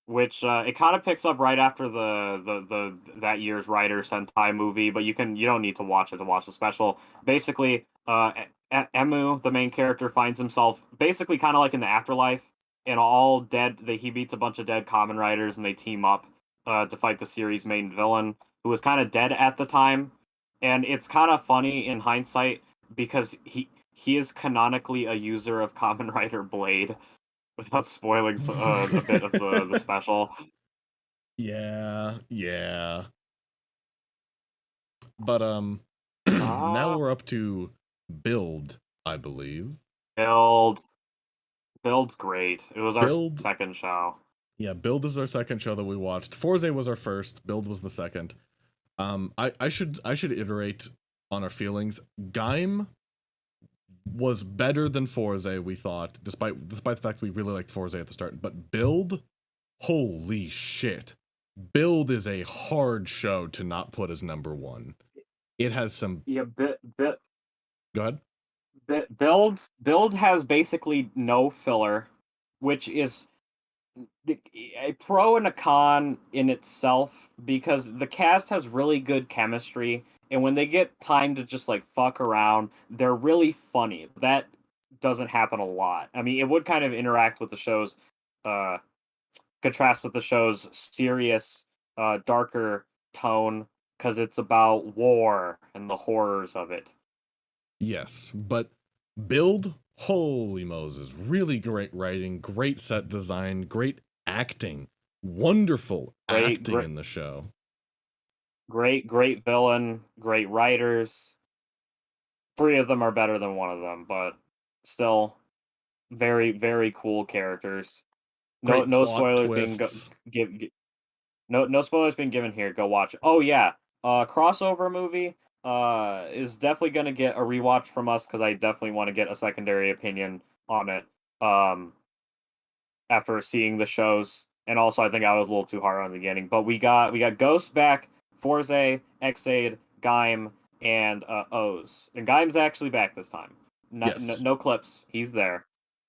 Speaker 1: which it kind of picks up right after the that year's Rider Sentai movie, but you don't need to watch it to watch the special. Basically, Emu, the main character, finds himself basically kind of like in the afterlife, and all dead. He beats a bunch of dead Kamen Riders, and they team up to fight the series' main villain, who was kind of dead at the time. And it's kind of funny in hindsight because he is canonically a user of Kamen Rider Blade without spoiling a bit of the special.
Speaker 2: Yeah, yeah. But now
Speaker 1: Ah,
Speaker 2: we're up to build, I believe.
Speaker 1: build build's great. It was our
Speaker 2: Build,
Speaker 1: second show.
Speaker 2: yeah, build is our second show that we watched. Forza was our first. Build was the second. I should iterate on our feelings. Gaim was better than Forza, we thought, despite the fact we really liked Forza at the start. But Build, holy shit. Build is a hard show to not put as number one. It has some.
Speaker 1: Yeah,
Speaker 2: Go ahead.
Speaker 1: build has basically no filler, which is a pro and a con in itself because the cast has really good chemistry, and when they get time to just like fuck around, they're really funny. That doesn't happen a lot. I mean, it would kind of interact with the show's uh contrast with the show's serious, darker tone because it's about war and the horrors of it.
Speaker 2: Yes, but Build, holy Moses, really great writing, great set design, great acting, wonderful
Speaker 1: Great,
Speaker 2: acting
Speaker 1: great,
Speaker 2: in the show.
Speaker 1: great villain, great writers. Three of them are better than one of them, but still very cool characters. No
Speaker 2: Great
Speaker 1: no
Speaker 2: plot
Speaker 1: spoilers being
Speaker 2: twists.
Speaker 1: no spoilers being given here. Go watch it. Oh yeah, crossover movie is definitely gonna get a rewatch from us because I definitely want to get a secondary opinion on it. Um, after seeing the shows, and also I think I was a little too hard on the beginning. But we got Ghost back, Forza, Xaid, Gaim, and O's. And Gaim's actually back this time.
Speaker 2: Yes.
Speaker 1: No clips. He's there.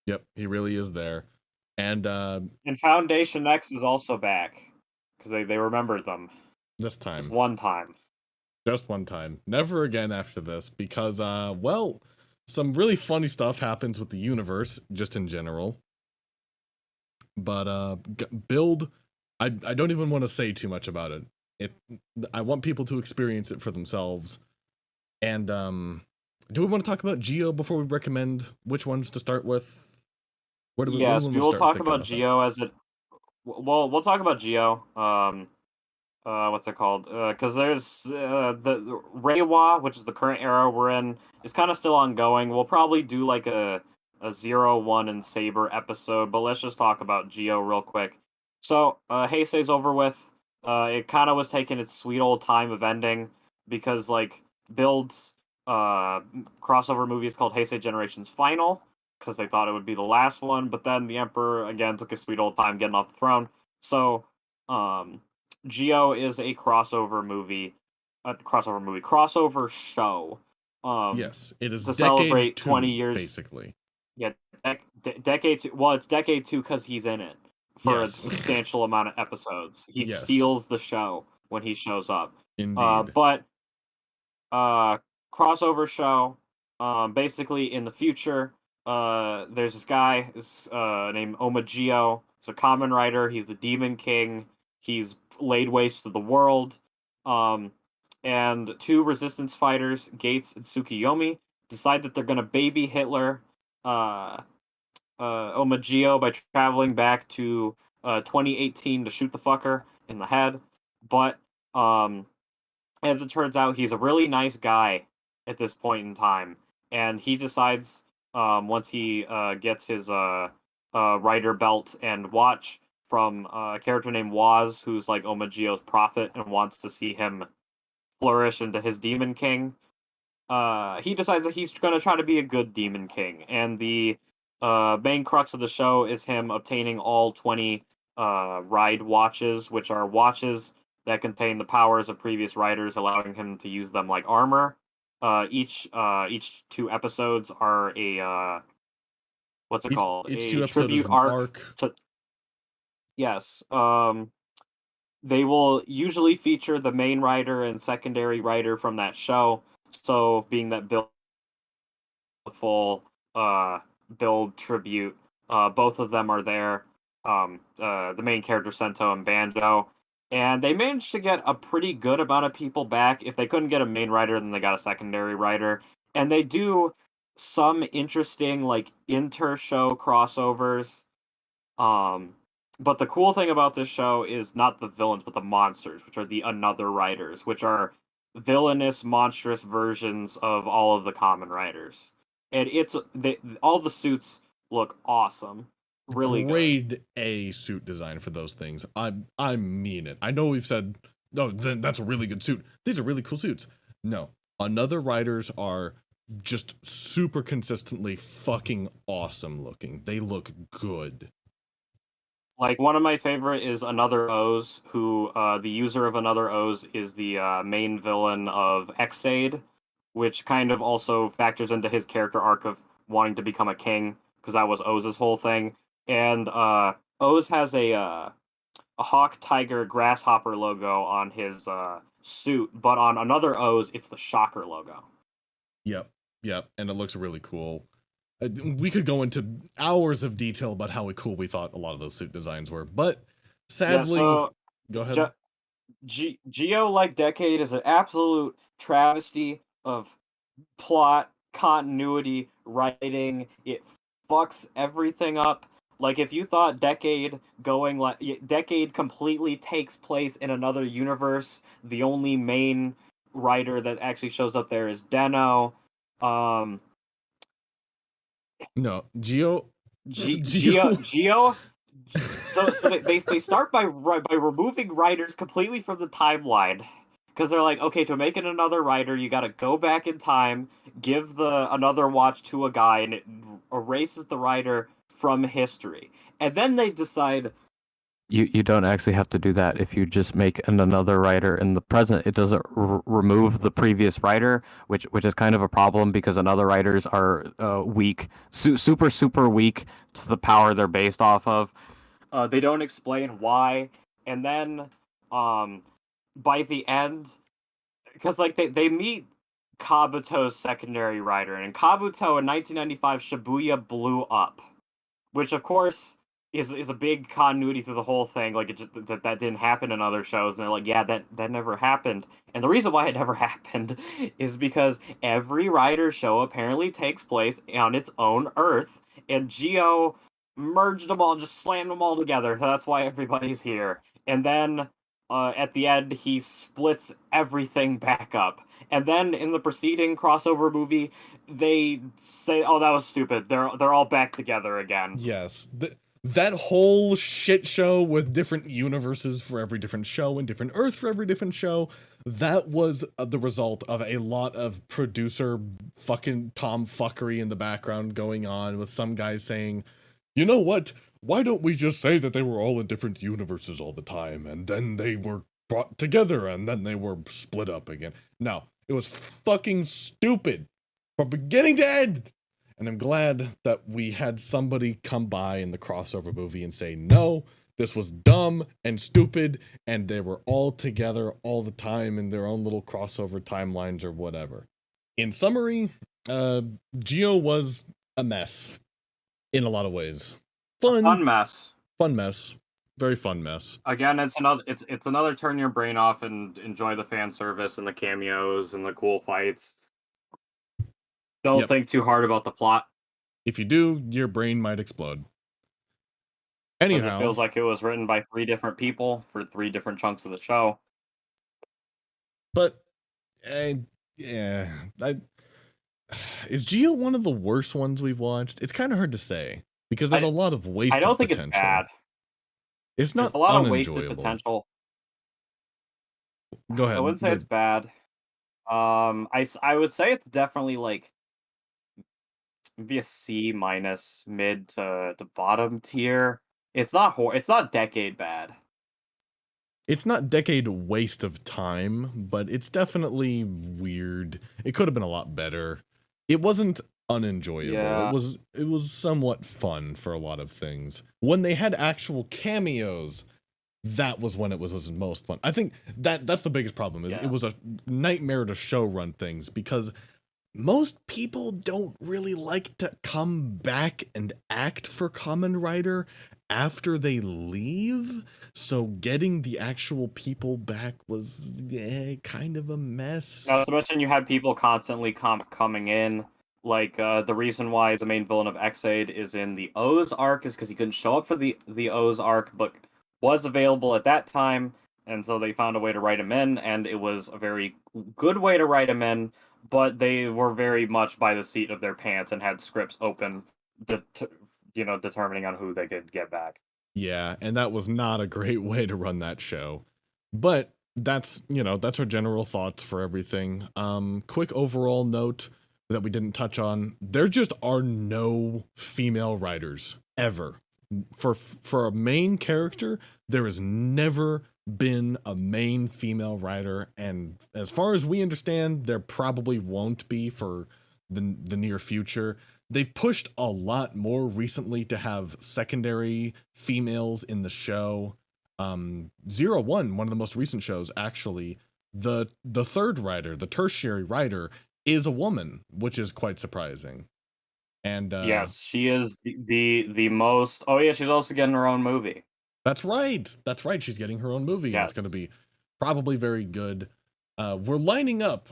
Speaker 2: Yep, he really is there. And
Speaker 1: And Foundation X is also back because they remembered them
Speaker 2: this
Speaker 1: just
Speaker 2: time,
Speaker 1: one time.
Speaker 2: just one time. Never again after this because well, some really funny stuff happens with the universe just in general. But Build, I don't even want to say too much about it. It I want people to experience it for themselves. And do we want to talk about Geo before we recommend which ones to start with? Where do we
Speaker 1: Yes,
Speaker 2: want
Speaker 1: we
Speaker 2: to
Speaker 1: will
Speaker 2: start
Speaker 1: talk
Speaker 2: thinking
Speaker 1: about
Speaker 2: about that?
Speaker 1: Geo as it. Well, we'll talk about Geo. What's it called? Because there's the Reiwa, which is the current era we're in, is kind of still ongoing. We'll probably do like a 0, 1, and Saber episode, but let's just talk about Geo real quick. So, Heisei's over with. It kind of was taking its sweet old time of ending because like Build's crossover movie is called Heisei Generations Final because they thought it would be the last one, but then the Emperor again took his sweet old time getting off the throne. So, Geo is a crossover show.
Speaker 2: Yes, it is
Speaker 1: To
Speaker 2: decade
Speaker 1: celebrate 20
Speaker 2: two,
Speaker 1: years.
Speaker 2: basically.
Speaker 1: Yeah, decade two. Well, it's decade two because he's in it for a
Speaker 2: Yes.
Speaker 1: substantial amount of episodes. He
Speaker 2: Yes,
Speaker 1: steals the show when he shows up.
Speaker 2: indeed.
Speaker 1: But crossover show. Basically, in the future, there's this guy named Omagio. He's a Kamen Rider. He's the Demon King. He's laid waste to the world. Um, and two resistance fighters, Gates and Tsukiyomi, decide that they're gonna baby Hitler, uh, Omagio, by traveling back to 2018 to shoot the fucker in the head. But um, as it turns out, he's a really nice guy at this point in time, and he decides once he gets his rider belt and watch from a character named Waz, who's like Omagio's prophet and wants to see him flourish into his demon king. He decides that he's going to try to be a good demon king, and the main crux of the show is him obtaining all 20 ride watches, which are watches that contain the powers of previous riders, allowing him to use them like armor. Each two episodes are a what's it called?
Speaker 2: Each
Speaker 1: A
Speaker 2: two episode is
Speaker 1: tribute
Speaker 2: an
Speaker 1: arc
Speaker 2: arc.
Speaker 1: to yes. They will usually feature the main writer and secondary writer from that show. So, being that Bill full uh build tribute. Both of them are there. The main character Sento and Banjo, and they managed to get a pretty good amount of people back. If they couldn't get a main writer, then they got a secondary writer, and they do some interesting like inter-show crossovers. Um, but the cool thing about this show is not the villains, but the monsters, which are the another writers, which are villainous, monstrous versions of all of the common writers. And all the suits look awesome, really good.
Speaker 2: Grade A suit design for those things. I mean it. I know we've said, no, then that's a really good suit. These are really cool suits. No, another writers are just super consistently fucking awesome looking. They look good.
Speaker 1: Like one of my favorite is Another O's, who the user of Another O's is the main villain of Xaid, which kind of also factors into his character arc of wanting to become a king, because that was Oz's whole thing. And Oz has a hawk, tiger, grasshopper logo on his suit, but on Another O's, it's the Shocker logo.
Speaker 2: Yep, yep, and it looks really cool. We could go into hours of detail about how cool we thought a lot of those suit designs were, but
Speaker 1: Yeah,
Speaker 2: sadly,
Speaker 1: so
Speaker 2: go ahead.
Speaker 1: Geo like Decade is an absolute travesty of plot, continuity, writing. It fucks everything up. Like if you thought Decade completely takes place in another universe, the only main writer that actually shows up there is Denno. Um,
Speaker 2: No, Geo,
Speaker 1: Geo
Speaker 2: Geo.
Speaker 1: Geo. So they start by removing writers completely from the timeline because they're like, okay, to make it another writer, you got to go back in time, give the another watch to a guy, and it erases the writer from history. And then they decide you don't actually have to do that. If you just make another writer in the present, it doesn't remove the previous writer, which is kind of a problem because another writers are weak, super weak to the power they're based off of. They don't explain why, and then um, by the end, because like they meet Kabuto's secondary writer, and in Kabuto in 1995, Shibuya blew up, which of course is a big continuity through the whole thing. Like, it just, that didn't happen in other shows, and they're like, yeah, that never happened. And the reason why it never happened is because every Rider show apparently takes place on its own Earth, and Geo merged them all, just slammed them all together. So that's why everybody's here. And then at the end, he splits everything back up. And then in the preceding crossover movie, they say, "Oh, that was stupid. They're all back together again."
Speaker 2: Yes, that whole shit show with different universes for every different show and different Earths for every different show, that was the result of a lot of producer fucking tomfuckery in the background going on, with some guys saying, you know what, why don't we just say that they were all in different universes all the time, and then they were brought together, and then they were split up again. No, it was fucking stupid from beginning to end. And I'm glad that we had somebody come by in the crossover movie and say, no, this was dumb and stupid, and they were all together all the time in their own little crossover timelines or whatever. In summary, Geo was a mess in a lot of ways.
Speaker 1: Fun mess.
Speaker 2: Fun mess. Very fun mess.
Speaker 1: Again, it's another turn your brain off and enjoy the fan service and the cameos and the cool fights. Don't think too hard about the plot.
Speaker 2: If you do, your brain might explode. Anyhow,
Speaker 1: it feels like it was written by 3 different people for 3 different chunks of the show.
Speaker 2: But, yeah, is Geo one of the worst ones we've watched? It's kind of hard to say, because there's a lot of wasted potential.
Speaker 1: I don't think it's bad.
Speaker 2: It's not
Speaker 1: There's a lot of wasted potential.
Speaker 2: Go ahead.
Speaker 1: I wouldn't say it's bad. I would say it's definitely like maybe a C minus, mid to bottom tier. It's not decade bad.
Speaker 2: It's not decade waste of time, but it's definitely weird. It could have been a lot better. It wasn't unenjoyable.
Speaker 1: Yeah.
Speaker 2: It was somewhat fun for a lot of things. When they had actual cameos, that was when it was most fun. I think that's the biggest problem, is it was a nightmare to show run things, because most people don't really like to come back and act for Kamen Rider after they leave, so getting the actual people back was kind of a mess.
Speaker 1: Not to mention you had people constantly coming in. Like, the reason why the main villain of X-Aid is in the O's arc is because he couldn't show up for the O's arc, but was available at that time, and so they found a way to write him in, and it was a very good way to write him in, but they were very much by the seat of their pants and had scripts open, determining on who they could get back.
Speaker 2: Yeah, and that was not a great way to run that show. But that's our general thoughts for everything. Quick overall note that we didn't touch on: there just are no female writers ever. For a main character, there has never been a main female writer, and as far as we understand, there probably won't be for the near future. They've pushed a lot more recently to have secondary females in the show. 01, one of the most recent shows, actually, the third writer, the tertiary writer, is a woman, which is quite surprising. And
Speaker 1: yes, she is the most. Oh yeah, she's also getting her own movie.
Speaker 2: That's right. She's getting her own movie. Yes. It's going to be probably very good. We're lining up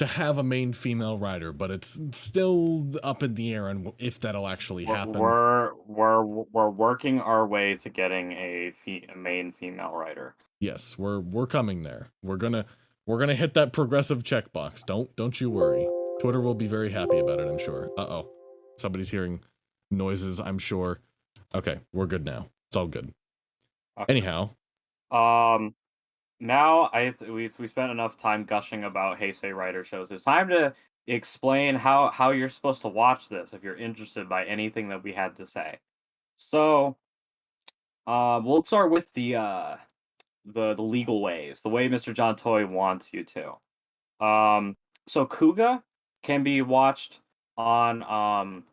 Speaker 2: to have a main female writer, but it's still up in the air on if that'll actually happen.
Speaker 1: We're working our way to getting a main female writer.
Speaker 2: Yes, we're coming there. We're gonna hit that progressive checkbox. Don't you worry. Twitter will be very happy about it, I'm sure. Uh-oh. Somebody's hearing noises, I'm sure. Okay, we're good now. It's all good. Okay. Anyhow.
Speaker 1: Now we've spent enough time gushing about Heisei Rider shows. It's time to explain how you're supposed to watch this if you're interested by anything that we had to say. So, we'll start with the legal ways, the way Mr. John Toy wants you to. So Kuga can be watched on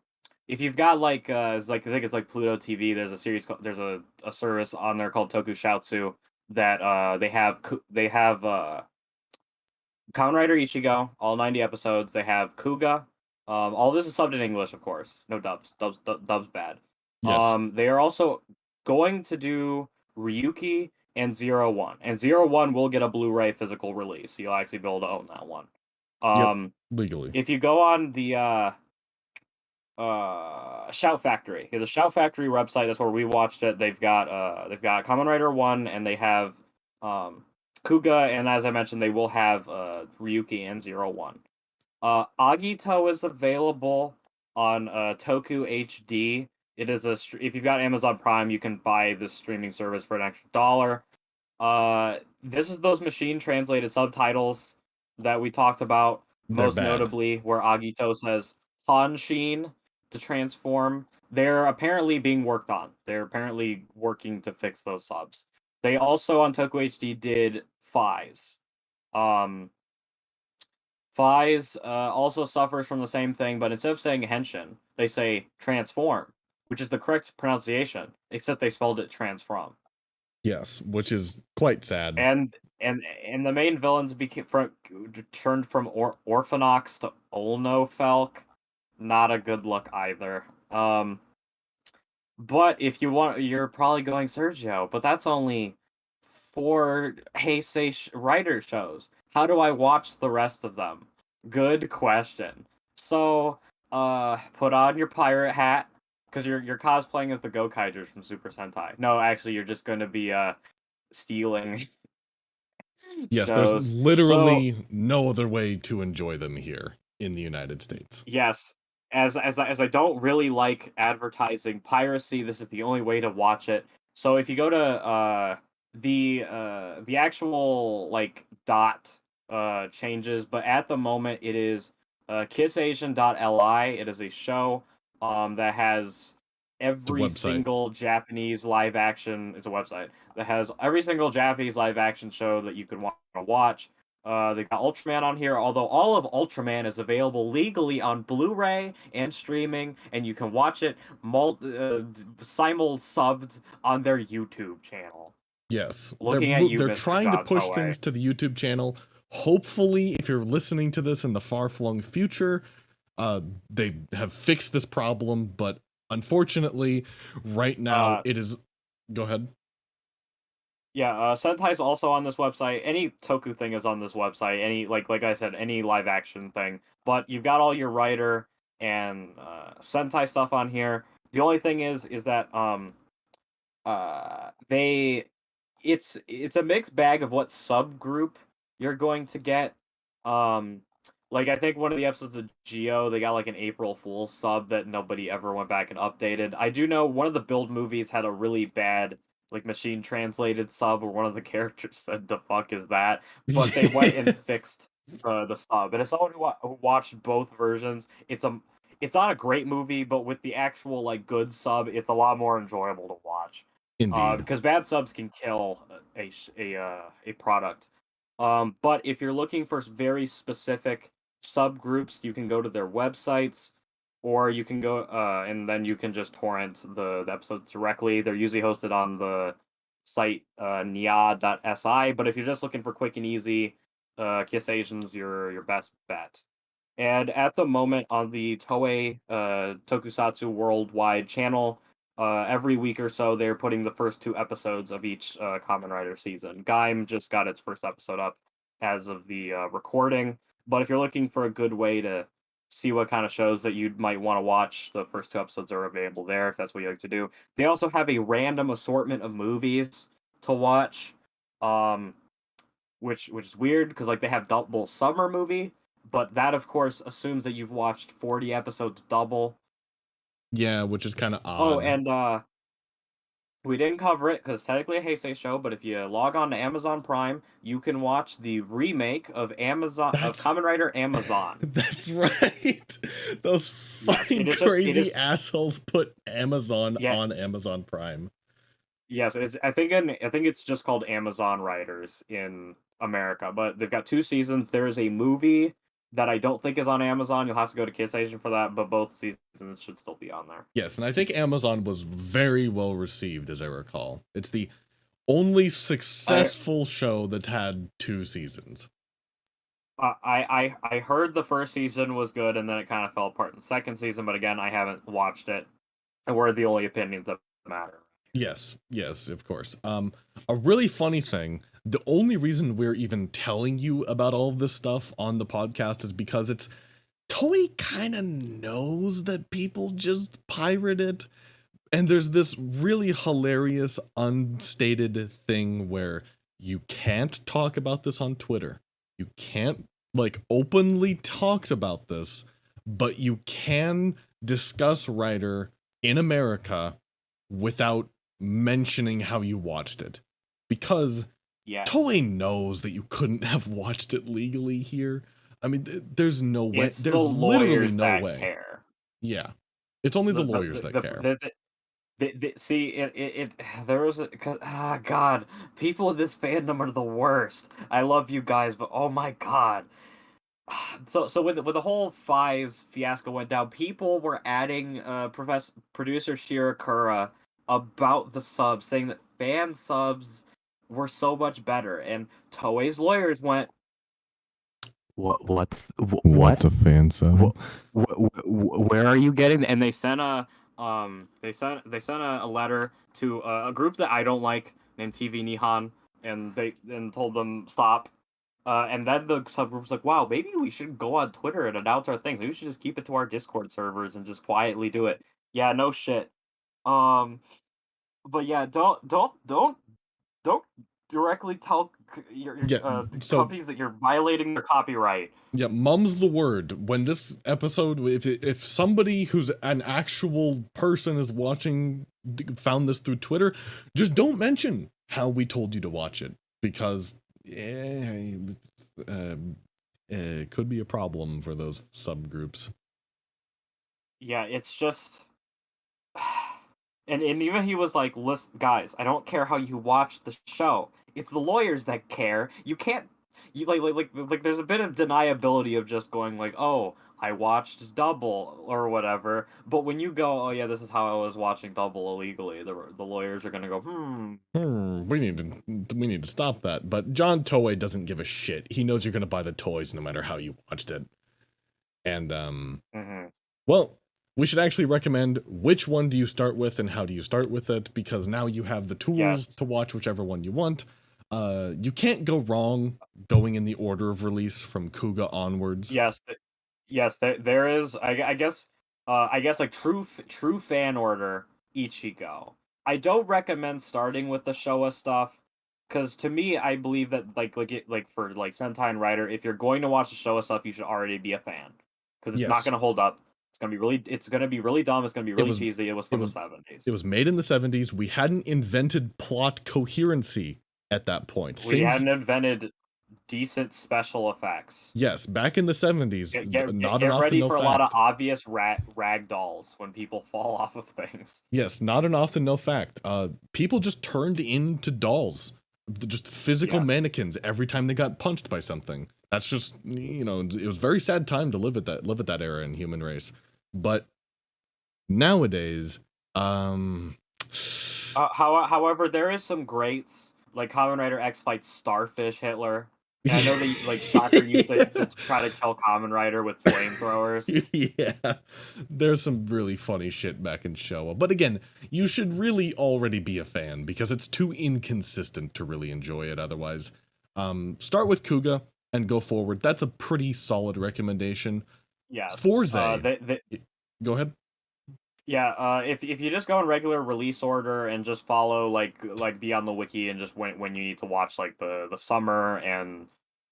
Speaker 1: if you've got I think it's like Pluto TV. There's a series there's a service on there called Tokushoutsu that they have Kamen Rider Ichigo, all 90 episodes. They have Kuga. All this is subbed in English, of course. No dubs. Dubs bad.
Speaker 2: Yes.
Speaker 1: They are also going to do Ryuki and 01. And 01 will get a Blu-ray physical release. You'll actually be able to own that one.
Speaker 2: Yep, legally.
Speaker 1: If you go on the Shout Factory, the Shout Factory website, that's where we watched it. They've got Kamen Rider 1, and they have Kuga, and as I mentioned, they will have Ryuki and 01. Agito is available on Toku HD. It is if you've got Amazon Prime, you can buy this streaming service for an extra $1. This is those machine translated subtitles that we talked about,
Speaker 2: They're
Speaker 1: most
Speaker 2: bad.
Speaker 1: notably where Agito says Hanshin to transform. They're apparently being worked on. They're apparently working to fix those subs. They also on Toku HD did Fies. Fies also suffers from the same thing, but instead of saying Henshin, they say transform, which is the correct pronunciation, except they spelled it transform.
Speaker 2: Yes, which is quite sad.
Speaker 1: And the main villains turned from Orphanox to Olnofelk. Not a good look either. But if you want, you're probably going Sergio, but that's only 4 Heisei Rider shows. How do I watch the rest of them? Good question. So, put on your pirate hat, because you're cosplaying as the Gokaijers from Super Sentai. No, actually, you're just going to be stealing
Speaker 2: Yes,
Speaker 1: shows.
Speaker 2: there's literally no other way to enjoy them here in the United States.
Speaker 1: Yes, as I don't really like advertising piracy, this is the only way to watch it. So if you go to the actual like dot changes, but at the moment it is kissasian.li. It is a show that has every single Japanese live action. It's a website that has every single Japanese live action show that you could want to watch. They got Ultraman on here, although all of Ultraman is available legally on Blu-ray and streaming, and you can watch it simul-subbed on their YouTube channel.
Speaker 2: Yes,
Speaker 1: Looking at you,
Speaker 2: they're
Speaker 1: Mr.
Speaker 2: trying to push
Speaker 1: Toei.
Speaker 2: things to the YouTube channel. Hopefully, if you're listening to this in the far-flung future, they have fixed this problem, but unfortunately, right now it is... Go ahead.
Speaker 1: Yeah, Sentai's also on this website. Any Toku thing is on this website. Any like I said, any live action thing. But you've got all your writer and Sentai stuff on here. The only thing is that it's a mixed bag of what subgroup you're going to get. Like I think one of the episodes of Geo, they got like an April Fool's sub that nobody ever went back and updated. I do know one of the Build movies had a really bad like machine translated sub where one of the characters said the fuck is that, but they went and fixed the sub. And as someone who watched both versions, it's not a great movie, but with the actual like good sub, it's a lot more enjoyable to watch.
Speaker 2: Indeed.
Speaker 1: Because bad subs can kill a product. But if you're looking for very specific subgroups, you can go to their websites, or you can go and then you can just torrent the episodes directly. They're usually hosted on the site nia.si, but if you're just looking for quick and easy, Kiss Asian's your best bet. And at the moment on the Toei Tokusatsu Worldwide channel, every week or so they're putting the first 2 episodes of each Kamen Rider season. Gaim just got its first episode up as of the recording, but if you're looking for a good way to see what kind of shows that you might want to watch, the first 2 episodes are available there if that's what you like to do. They also have a random assortment of movies to watch, which is weird because like they have double summer movie, but that of course assumes that you've watched 40 episodes double.
Speaker 2: Yeah, which is kind of odd.
Speaker 1: Oh, and we didn't cover it because technically a Heisei show, but if you log on to Amazon Prime, you can watch the remake of Kamen Rider Amazon.
Speaker 2: That's right. Those fucking crazy assholes put Amazon on Amazon Prime.
Speaker 1: Yes, I think it's just called Amazon Riders in America, but they've got 2 seasons. There is a movie that I don't think is on Amazon. You'll have to go to Kiss Asian for that, but both seasons should still be on there.
Speaker 2: Yes, and I think Amazon was very well received, as I recall. It's the only successful show that had 2 seasons.
Speaker 1: I heard the first season was good, and then it kind of fell apart in the second season, but again, I haven't watched it, and we're the only opinions that matter.
Speaker 2: Yes, yes, of course. A really funny thing, the only reason we're even telling you about all of this stuff on the podcast is because it's Toei kind of knows that people just pirate it. And there's this really hilarious unstated thing where you can't talk about this on Twitter. You can't like openly talk about this, but you can discuss Rider in America without mentioning how you watched it. Because
Speaker 1: Yes.
Speaker 2: Toei knows that you couldn't have watched it legally here. I mean, there's no way.
Speaker 1: It's the
Speaker 2: There's literally
Speaker 1: lawyers
Speaker 2: no
Speaker 1: that
Speaker 2: way.
Speaker 1: care.
Speaker 2: Yeah. It's only the
Speaker 1: The
Speaker 2: lawyers that care.
Speaker 1: see there was God, people in this fandom are the worst. I love you guys, but oh my God. So when the whole Fies fiasco went down, people were adding Professor producer Shirakura about the subs, saying that fan subs were so much better, and Toei's lawyers went,
Speaker 2: What's
Speaker 1: what?
Speaker 2: a fan sub?
Speaker 1: Where are you getting? And they sent they sent a letter to a group that I don't like named TV Nihon, and they told them stop. And then the subgroup's like, wow, maybe we should go on Twitter and announce our thing. Maybe we should just keep it to our Discord servers and just quietly do it. Yeah, no shit. Um, but yeah, don't directly tell
Speaker 2: Yeah,
Speaker 1: the
Speaker 2: so
Speaker 1: companies that you're violating their copyright.
Speaker 2: yeah, mum's the word. When this episode, if somebody who's an actual person is watching, found this through Twitter, just don't mention how we told you to watch it because it could be a problem for those subgroups.
Speaker 1: Yeah, it's just and even he was like, listen, guys, I don't care how you watch the show. It's the lawyers that care. You can't you like there's a bit of deniability of just going like, oh, I watched Double or whatever. But when you go, oh yeah, this is how I was watching Double illegally, the lawyers are gonna go,
Speaker 2: We need to stop that. But John Toei doesn't give a shit. He knows you're gonna buy the toys no matter how you watched it. And
Speaker 1: mhm.
Speaker 2: well, we should actually recommend which one do you start with and how do you start with it, because now you have the tools
Speaker 1: Yes.
Speaker 2: to watch whichever one you want. You can't go wrong going in the order of release from Kuga onwards.
Speaker 1: Yes, yes, there is. I guess like true fan order Ichigo. I don't recommend starting with the Showa stuff, because to me, I believe that like for like Sentai and Rider, if you're going to watch the Showa stuff, you should already be a fan, because it's not
Speaker 2: Yes,
Speaker 1: gonna hold up. It's gonna be really dumb. It's gonna be
Speaker 2: it
Speaker 1: really
Speaker 2: was
Speaker 1: cheesy. It was
Speaker 2: it
Speaker 1: from the
Speaker 2: was
Speaker 1: 70s.
Speaker 2: it was made in the 70s. We hadn't invented plot coherency at that point.
Speaker 1: We
Speaker 2: Things
Speaker 1: hadn't invented decent special effects.
Speaker 2: Yes, back in the 70s, not
Speaker 1: Get
Speaker 2: an often
Speaker 1: ready
Speaker 2: no
Speaker 1: for a lot of
Speaker 2: fact.
Speaker 1: obvious rag dolls when people fall off of things.
Speaker 2: Yes, not an often no fact. People just turned into dolls, just physical
Speaker 1: Yes.
Speaker 2: mannequins every time they got punched by something. That's just, it was a very sad time to live at that era in human race. But nowadays,
Speaker 1: However, there is some greats like Kamen Rider X fights Starfish Hitler. And I know that like Shocker used to try to kill Kamen Rider with flamethrowers.
Speaker 2: yeah, there's some really funny shit back in Showa. But again, you should really already be a fan because it's too inconsistent to really enjoy it otherwise. Start with Kuga and go forward. That's a pretty solid recommendation.
Speaker 1: Yes.
Speaker 2: Forza, go ahead.
Speaker 1: Yeah, if you just go in regular release order and just follow be on the wiki and just when you need to watch like the summer and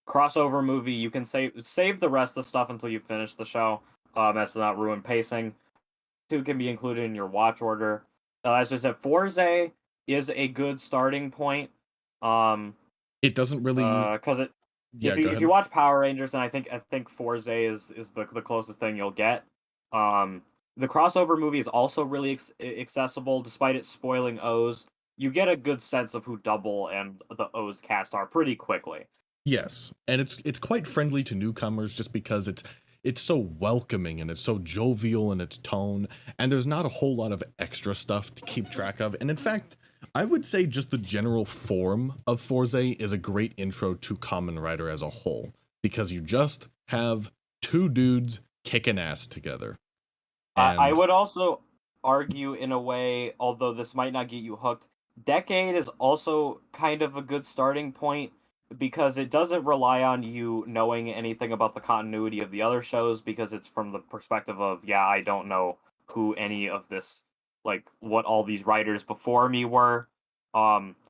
Speaker 1: crossover movie, you can save the rest of the stuff until you finish the show. That's to not ruin pacing. Two can be included in your watch order. As I said, Forza is a good starting point.
Speaker 2: It doesn't really.
Speaker 1: Because
Speaker 2: Yeah, go
Speaker 1: if you
Speaker 2: ahead.
Speaker 1: watch Power Rangers, then I think Forza is the closest thing you'll get. The crossover movie is also really accessible, despite it spoiling O's. You get a good sense of who Double and the O's cast are pretty quickly.
Speaker 2: Yes, and it's quite friendly to newcomers just because it's so welcoming and it's so jovial in its tone, and there's not a whole lot of extra stuff to keep track of. And in fact, I would say just the general form of Forza is a great intro to Kamen Rider as a whole, because you just have two dudes kicking ass together.
Speaker 1: I
Speaker 2: And
Speaker 1: would also argue in a way, although this might not get you hooked. Decade is also kind of a good starting point because it doesn't rely on you knowing anything about the continuity of the other shows because it's from the perspective of, yeah, I don't know who any of this, like, what all these writers before me were.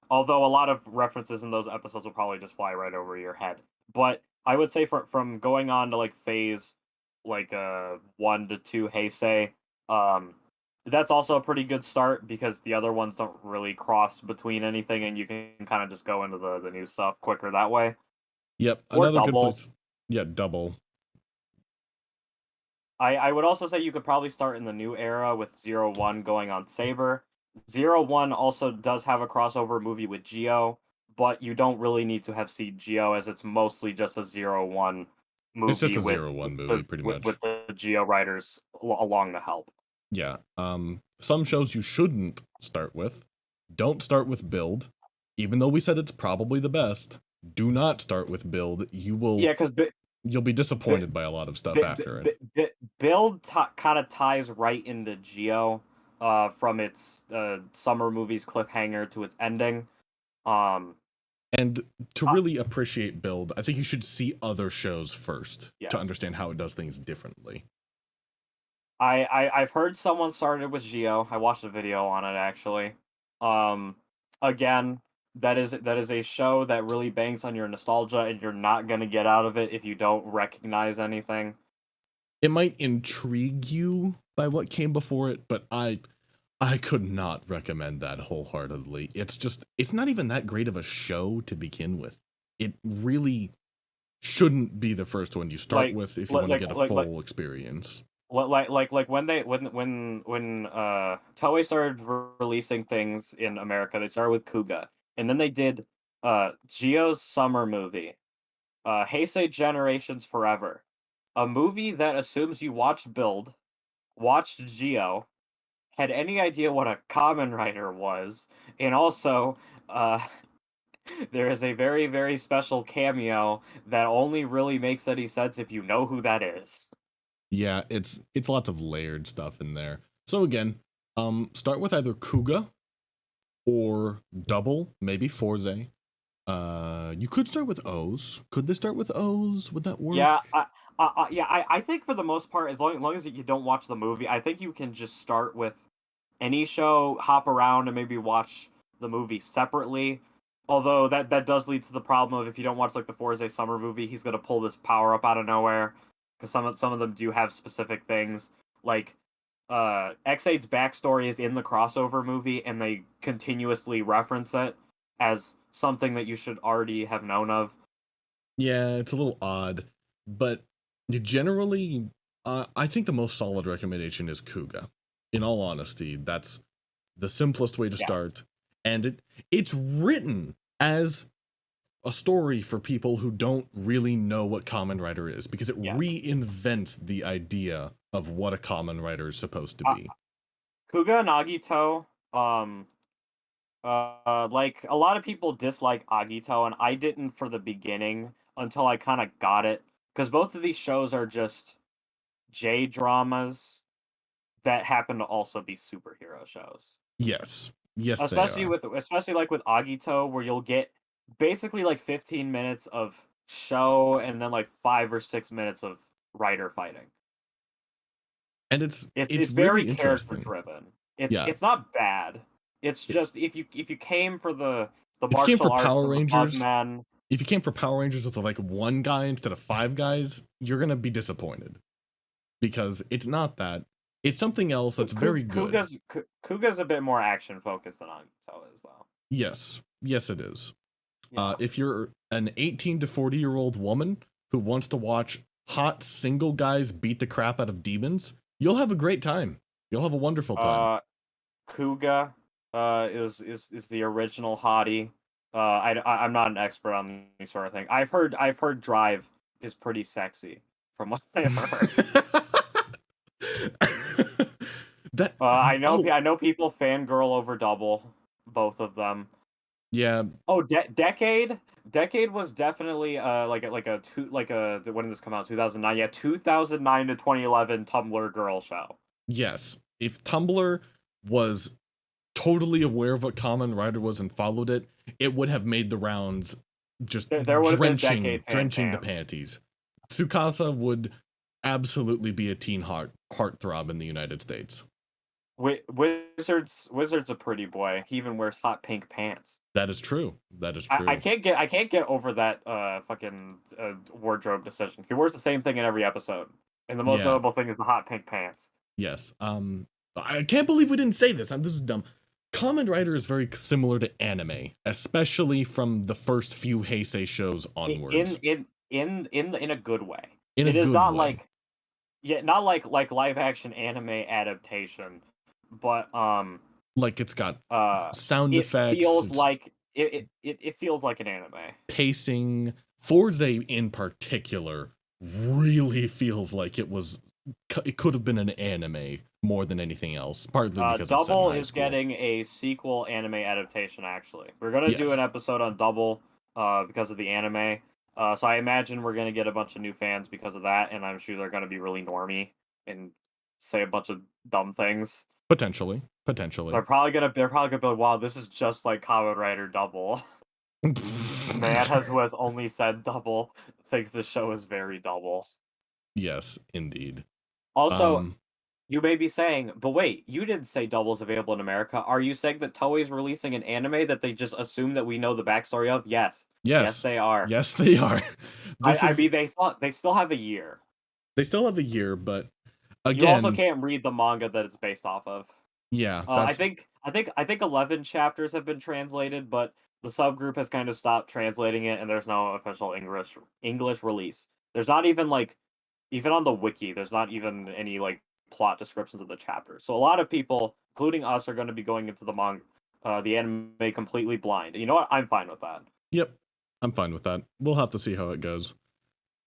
Speaker 1: Although a lot of references in those episodes will probably just fly right over your head. But I would say from going on to like phase like 1 to 2 Heisei, um that's also a pretty good start because the other ones don't really cross between anything and you can kind of just go into the new stuff quicker that way.
Speaker 2: Yep,
Speaker 1: Or
Speaker 2: another good
Speaker 1: double.
Speaker 2: place. Yeah, double.
Speaker 1: I would also say you could probably start in the new era with 01 going on Saber. 01 also does have a crossover movie with Geo, but you don't really need to have seen Geo as it's mostly just a 01
Speaker 2: It's just
Speaker 1: movie
Speaker 2: a
Speaker 1: with
Speaker 2: 0-1 movie,
Speaker 1: the
Speaker 2: pretty
Speaker 1: with,
Speaker 2: much.
Speaker 1: with the Geo writers along to help.
Speaker 2: Yeah. Some shows you shouldn't start with. Don't start with Build. Even though we said it's probably the best, do not start with Build.
Speaker 1: Yeah, because
Speaker 2: You'll be disappointed by a lot of stuff after it.
Speaker 1: Build kind of ties right into Geo, from its summer movies cliffhanger to its ending. Um,
Speaker 2: And to
Speaker 1: uh,
Speaker 2: really appreciate Build, I think you should see other shows first to
Speaker 1: yes,
Speaker 2: understand how it does things differently.
Speaker 1: I've heard someone started with Geo. I watched a video on it actually. Um, again, that is a show that really bangs on your nostalgia, and you're not gonna get out of it if you don't recognize anything.
Speaker 2: It might intrigue you by what came before it, but I could not recommend that wholeheartedly. It's not even that great of a show to begin with. It really shouldn't be the first one you start
Speaker 1: Like
Speaker 2: with if you
Speaker 1: like
Speaker 2: want to
Speaker 1: like
Speaker 2: get a
Speaker 1: like like
Speaker 2: full experience.
Speaker 1: like when Toei started releasing things in America, they started with Kuga, and then they did Geo's summer movie, Heisei Generations Forever, a movie that assumes you watched Build, watched Geo, had any idea what a Kamen Rider was, and also uh there is a very very special cameo that only really makes any sense if you know who that is.
Speaker 2: Yeah, it's lots of layered stuff in there. So again, start with either Kuga or Double, maybe Forza. You could start with O's. Could they start with O's? Would that
Speaker 1: Yeah,
Speaker 2: work?
Speaker 1: I think for the most part, as long as you don't watch the movie, I think you can just start with any show, hop around, and maybe watch the movie separately. Although that does lead to the problem of if you don't watch like the Forza summer movie, he's gonna pull this power up out of nowhere because some of them do have specific things. Like X8's backstory is in the crossover movie, and they continuously reference it as something that you should already have known of.
Speaker 2: Yeah, it's a little odd, but generally, I think the most solid recommendation is Kuga. In all honesty, that's the simplest way to
Speaker 1: Yeah,
Speaker 2: start, and it's written as a story for people who don't really know what Kamen Rider is, because it
Speaker 1: yeah.
Speaker 2: reinvents the idea of what a Kamen Rider is supposed to
Speaker 1: Uh,
Speaker 2: be.
Speaker 1: Kuga and Agito, like a lot of people dislike Agito, and I didn't for the beginning until I kind of got it, because both of these shows are just J dramas that happen to also be superhero shows.
Speaker 2: Yes, yes, they
Speaker 1: Especially
Speaker 2: are.
Speaker 1: with Agito, where you'll get basically like 15 minutes of show and then like 5 or 6 minutes of writer fighting.
Speaker 2: And
Speaker 1: It's
Speaker 2: it's
Speaker 1: it's very
Speaker 2: really
Speaker 1: character
Speaker 2: interesting.
Speaker 1: driven. It's
Speaker 2: Yeah.
Speaker 1: it's not bad. It's
Speaker 2: It,
Speaker 1: just if you came for the
Speaker 2: if you came for
Speaker 1: martial arts
Speaker 2: Power
Speaker 1: and the
Speaker 2: Rangers,
Speaker 1: Bugman,
Speaker 2: if you came for Power Rangers with like one guy instead of five guys, you're gonna be disappointed because it's not that. It's something else that's very good.
Speaker 1: Kuga's a bit more action focused than Agito is though.
Speaker 2: Yes, yes, it is.
Speaker 1: Yeah.
Speaker 2: If you're an 18 to 40-year-old woman who wants to watch hot single guys beat the crap out of demons, you'll have a great time. You'll have a wonderful time.
Speaker 1: Uh, Kuga is the original hottie. I'm not an expert on these sort of thing. I've heard Drive is pretty sexy from what I've heard.
Speaker 2: that
Speaker 1: I know
Speaker 2: oh
Speaker 1: I know people fangirl over Double, both of them.
Speaker 2: yeah,
Speaker 1: Oh, Decade was definitely when did this come out? 2009. Yeah, 2009 to 2011 Tumblr girl show.
Speaker 2: yes, if Tumblr was totally aware of what Kamen Rider was and followed it, it would have made the rounds, just
Speaker 1: There would have been decade fan
Speaker 2: drenching the
Speaker 1: cams.
Speaker 2: panties. Tsukasa would absolutely be a teen heartthrob in the United States.
Speaker 1: Wizard's a pretty boy. He even wears hot pink pants.
Speaker 2: That is true. That is true.
Speaker 1: I can't get over that fucking wardrobe decision. He wears the same thing in every episode, and the most notable thing is the hot pink pants.
Speaker 2: Yes. I can't believe we didn't say this. This is dumb. Kamen Rider is very similar to anime, especially from the first few Heisei shows onwards.
Speaker 1: In a good way.
Speaker 2: It
Speaker 1: is not way. Not like live action anime adaptation, but
Speaker 2: like it's got sound effects.
Speaker 1: It feels like an anime.
Speaker 2: Pacing. Forza in particular really feels like it could have been an anime more than anything else. Partly because
Speaker 1: Double is getting a sequel anime adaptation. Actually, we're gonna do an episode on Double because of the anime. So I imagine we're gonna get a bunch of new fans because of that, and I'm sure they're gonna be really normie and say a bunch of dumb things.
Speaker 2: Potentially.
Speaker 1: They're probably gonna be like, "Wow, this is just like Kamen Rider Double." The man who has only said Double thinks the show is very Double.
Speaker 2: Yes, indeed.
Speaker 1: Also, you may be saying, but wait, you didn't say Double is available in America. Are you saying that Toei's releasing an anime that they just assume that we know the backstory of? Yes. Yes, they are.
Speaker 2: Yes, they are.
Speaker 1: I mean, they still have a year.
Speaker 2: They still have a year, but again,
Speaker 1: you also can't read the manga that it's based off of.
Speaker 2: Yeah,
Speaker 1: I think 11 chapters have been translated, but the subgroup has kind of stopped translating it, and there's no official English release. There's not even even on the wiki, there's not even any plot descriptions of the chapters. So a lot of people, including us, are going to be going into the anime completely blind. And you know what? I'm fine with that.
Speaker 2: Yep, I'm fine with that. We'll have to see how it goes.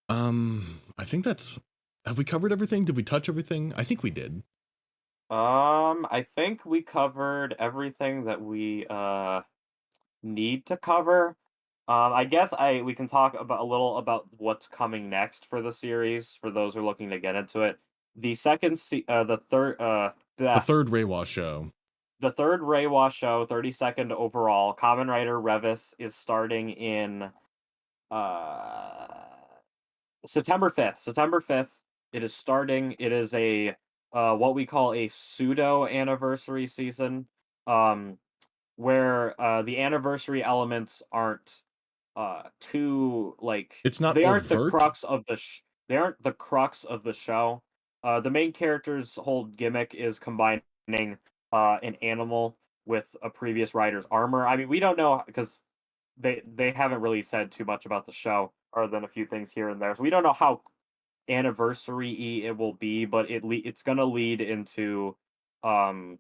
Speaker 2: I think have we covered everything? Did we touch everything? I think we did.
Speaker 1: I think we covered everything that we need to cover. I guess we can talk a little about what's coming next for the series for those who are looking to get into it. The third
Speaker 2: Reiwa show.
Speaker 1: The third Reiwa show, 32nd overall, Kamen Rider Revis is starting in September 5th. September 5th, it is starting. It is a what we call a pseudo anniversary season, where the anniversary elements aren't too
Speaker 2: it's not
Speaker 1: they aren't
Speaker 2: overt.
Speaker 1: the crux of they aren't the crux of the show. The main character's whole gimmick is combining an animal with a previous rider's armor. I mean, we don't know because they haven't really said too much about the show other than a few things here and there. So we don't know how anniversary-y it will be, but it's gonna lead into a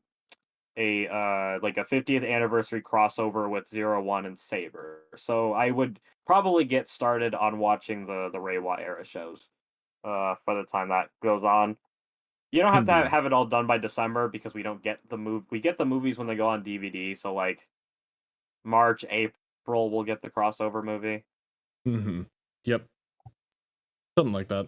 Speaker 1: 50th anniversary crossover with 01 and Saber. So I would probably get started on watching the Reiwa era shows by the time that goes on. You don't have to have it all done by December because we don't get we get the movies when they go on DVD, so March, April we'll get the crossover movie.
Speaker 2: Yep. Something like that.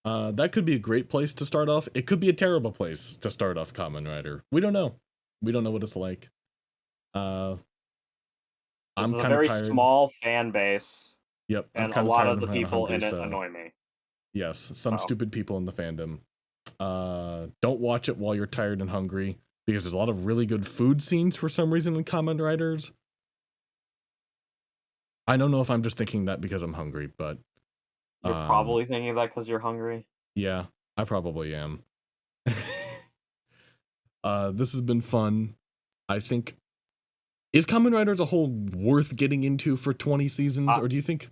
Speaker 2: That could be a great place to start off. It could be a terrible place to start off Kamen Rider. We don't know. We don't know what it's like. I'm
Speaker 1: kind of tired. It's a very small fan base.
Speaker 2: Yep.
Speaker 1: And a lot of the people in it annoy me.
Speaker 2: Yes, some stupid people in the fandom. Don't watch it while you're tired and hungry, because there's a lot of really good food scenes for some reason in Kamen Riders. I don't know if I'm just thinking that because I'm hungry, but
Speaker 1: you're probably thinking that because you're hungry.
Speaker 2: Yeah, I probably am. This has been fun. I think, is Kamen Rider as a whole worth getting into for 20 seasons, or do you think?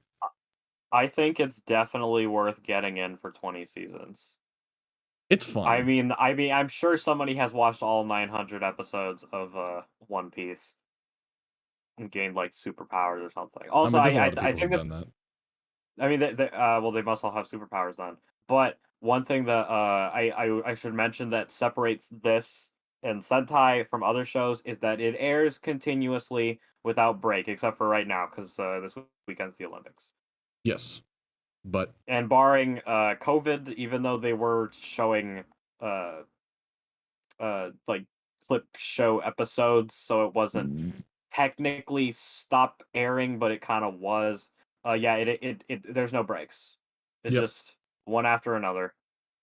Speaker 1: I think it's definitely worth getting in for 20 seasons.
Speaker 2: It's fun.
Speaker 1: I mean, I'm sure somebody has watched all 900 episodes of One Piece and gained superpowers or something. Also, I think this. I mean, they must all have superpowers then. But one thing that I should mention that separates this and Sentai from other shows is that it airs continuously without break, except for right now because this weekend's the Olympics.
Speaker 2: Yes, but
Speaker 1: and barring COVID, even though they were showing like clip show episodes, so it wasn't
Speaker 2: Mm.
Speaker 1: technically stop airing, but it kind of was. Yeah, there's no breaks. It's
Speaker 2: Yep.
Speaker 1: just one after another.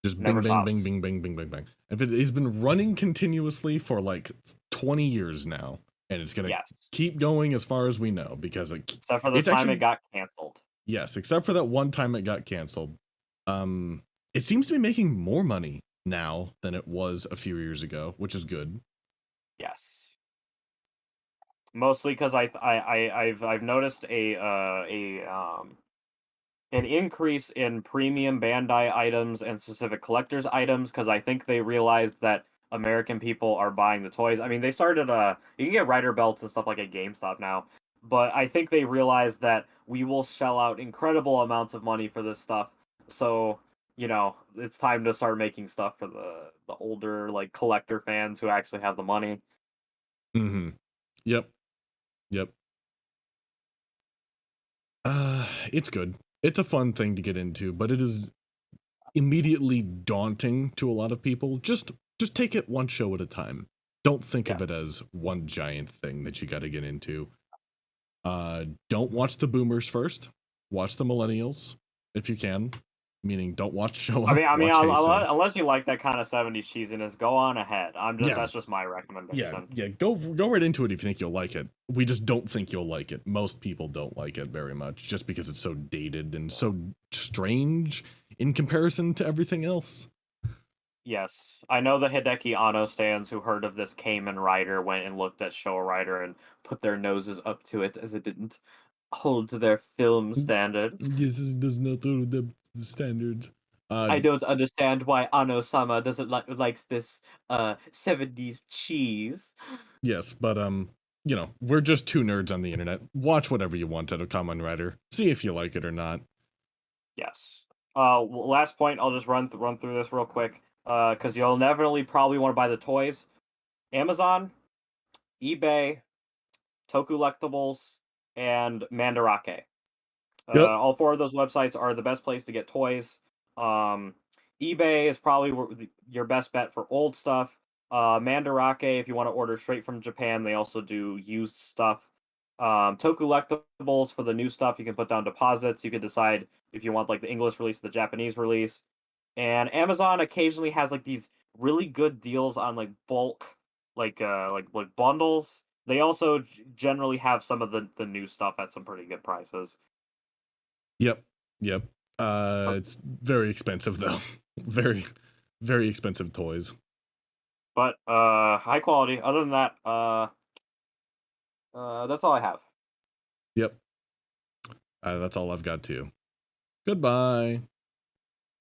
Speaker 2: Just
Speaker 1: Never
Speaker 2: bing, bang, bing,
Speaker 1: stops.
Speaker 2: bing, bing, bing, bing, bang. If it has been running continuously for like 20 years now, and it's gonna
Speaker 1: Yes.
Speaker 2: keep going as far as we know, because
Speaker 1: Except for the
Speaker 2: it's
Speaker 1: time it
Speaker 2: actually,
Speaker 1: got canceled.
Speaker 2: yes, except for that one time it got canceled. It seems to be making more money now than it was a few years ago, which is good.
Speaker 1: Yes. Mostly because I've noticed an increase in premium Bandai items and specific collectors items because I think they realized that American people are buying the toys. I mean, they started you can get Rider belts and stuff like at GameStop now, but I think they realized that we will shell out incredible amounts of money for this stuff. So, it's time to start making stuff for the older like collector fans who actually have the money.
Speaker 2: Mm-hmm. Yep. Yep. It's good. It's a fun thing to get into, but it is immediately daunting to a lot of people. Just take it one show at a time. Don't think of
Speaker 1: Yes.
Speaker 2: it as one giant thing that you got to get into. Don't watch the boomers first. Watch the millennials if you can. Meaning, don't watch
Speaker 1: I
Speaker 2: Showa.
Speaker 1: mean, I mean,
Speaker 2: Watch Heisei.
Speaker 1: unless you like that kind of '70s cheesiness, go on ahead.
Speaker 2: Yeah,
Speaker 1: That's just my
Speaker 2: yeah,
Speaker 1: recommendation.
Speaker 2: yeah. Go right into it if you think you'll like it. We just don't think you'll like it. Most people don't like it very much, just because it's so dated and so strange in comparison to everything else.
Speaker 1: Yes, I know the Hideki Anno stands who heard of this Kamen Rider went and looked at Showa Rider and put their noses up to it as it didn't hold to their film standard.
Speaker 2: Yes, this does not follow the standards.
Speaker 1: I don't understand why Anno-sama doesn't likes this 70s cheese.
Speaker 2: Yes, but we're just two nerds on the internet. Watch whatever you want out of Kamen Rider. See if you like it or not.
Speaker 1: Yes. Last point, I'll just run through this real quick. Because you'll inevitably probably want to buy the toys. Amazon, eBay, Tokulectables, and Mandarake.
Speaker 2: Yep.
Speaker 1: All four of those websites are the best place to get toys. Um, eBay is probably your best bet for old stuff. Mandarake, if you want to order straight from Japan, they also do used stuff. Tokulectables for the new stuff, you can put down deposits. You can decide if you want like the English release or the Japanese release. And Amazon occasionally has like these really good deals on like bulk, like bundles. They also generally have some of the new stuff at some pretty good prices.
Speaker 2: Yep. Yep. It's very expensive though. Very, very expensive toys.
Speaker 1: But high quality. Other than that, that's all I have.
Speaker 2: Yep. That's all I've got too. Goodbye.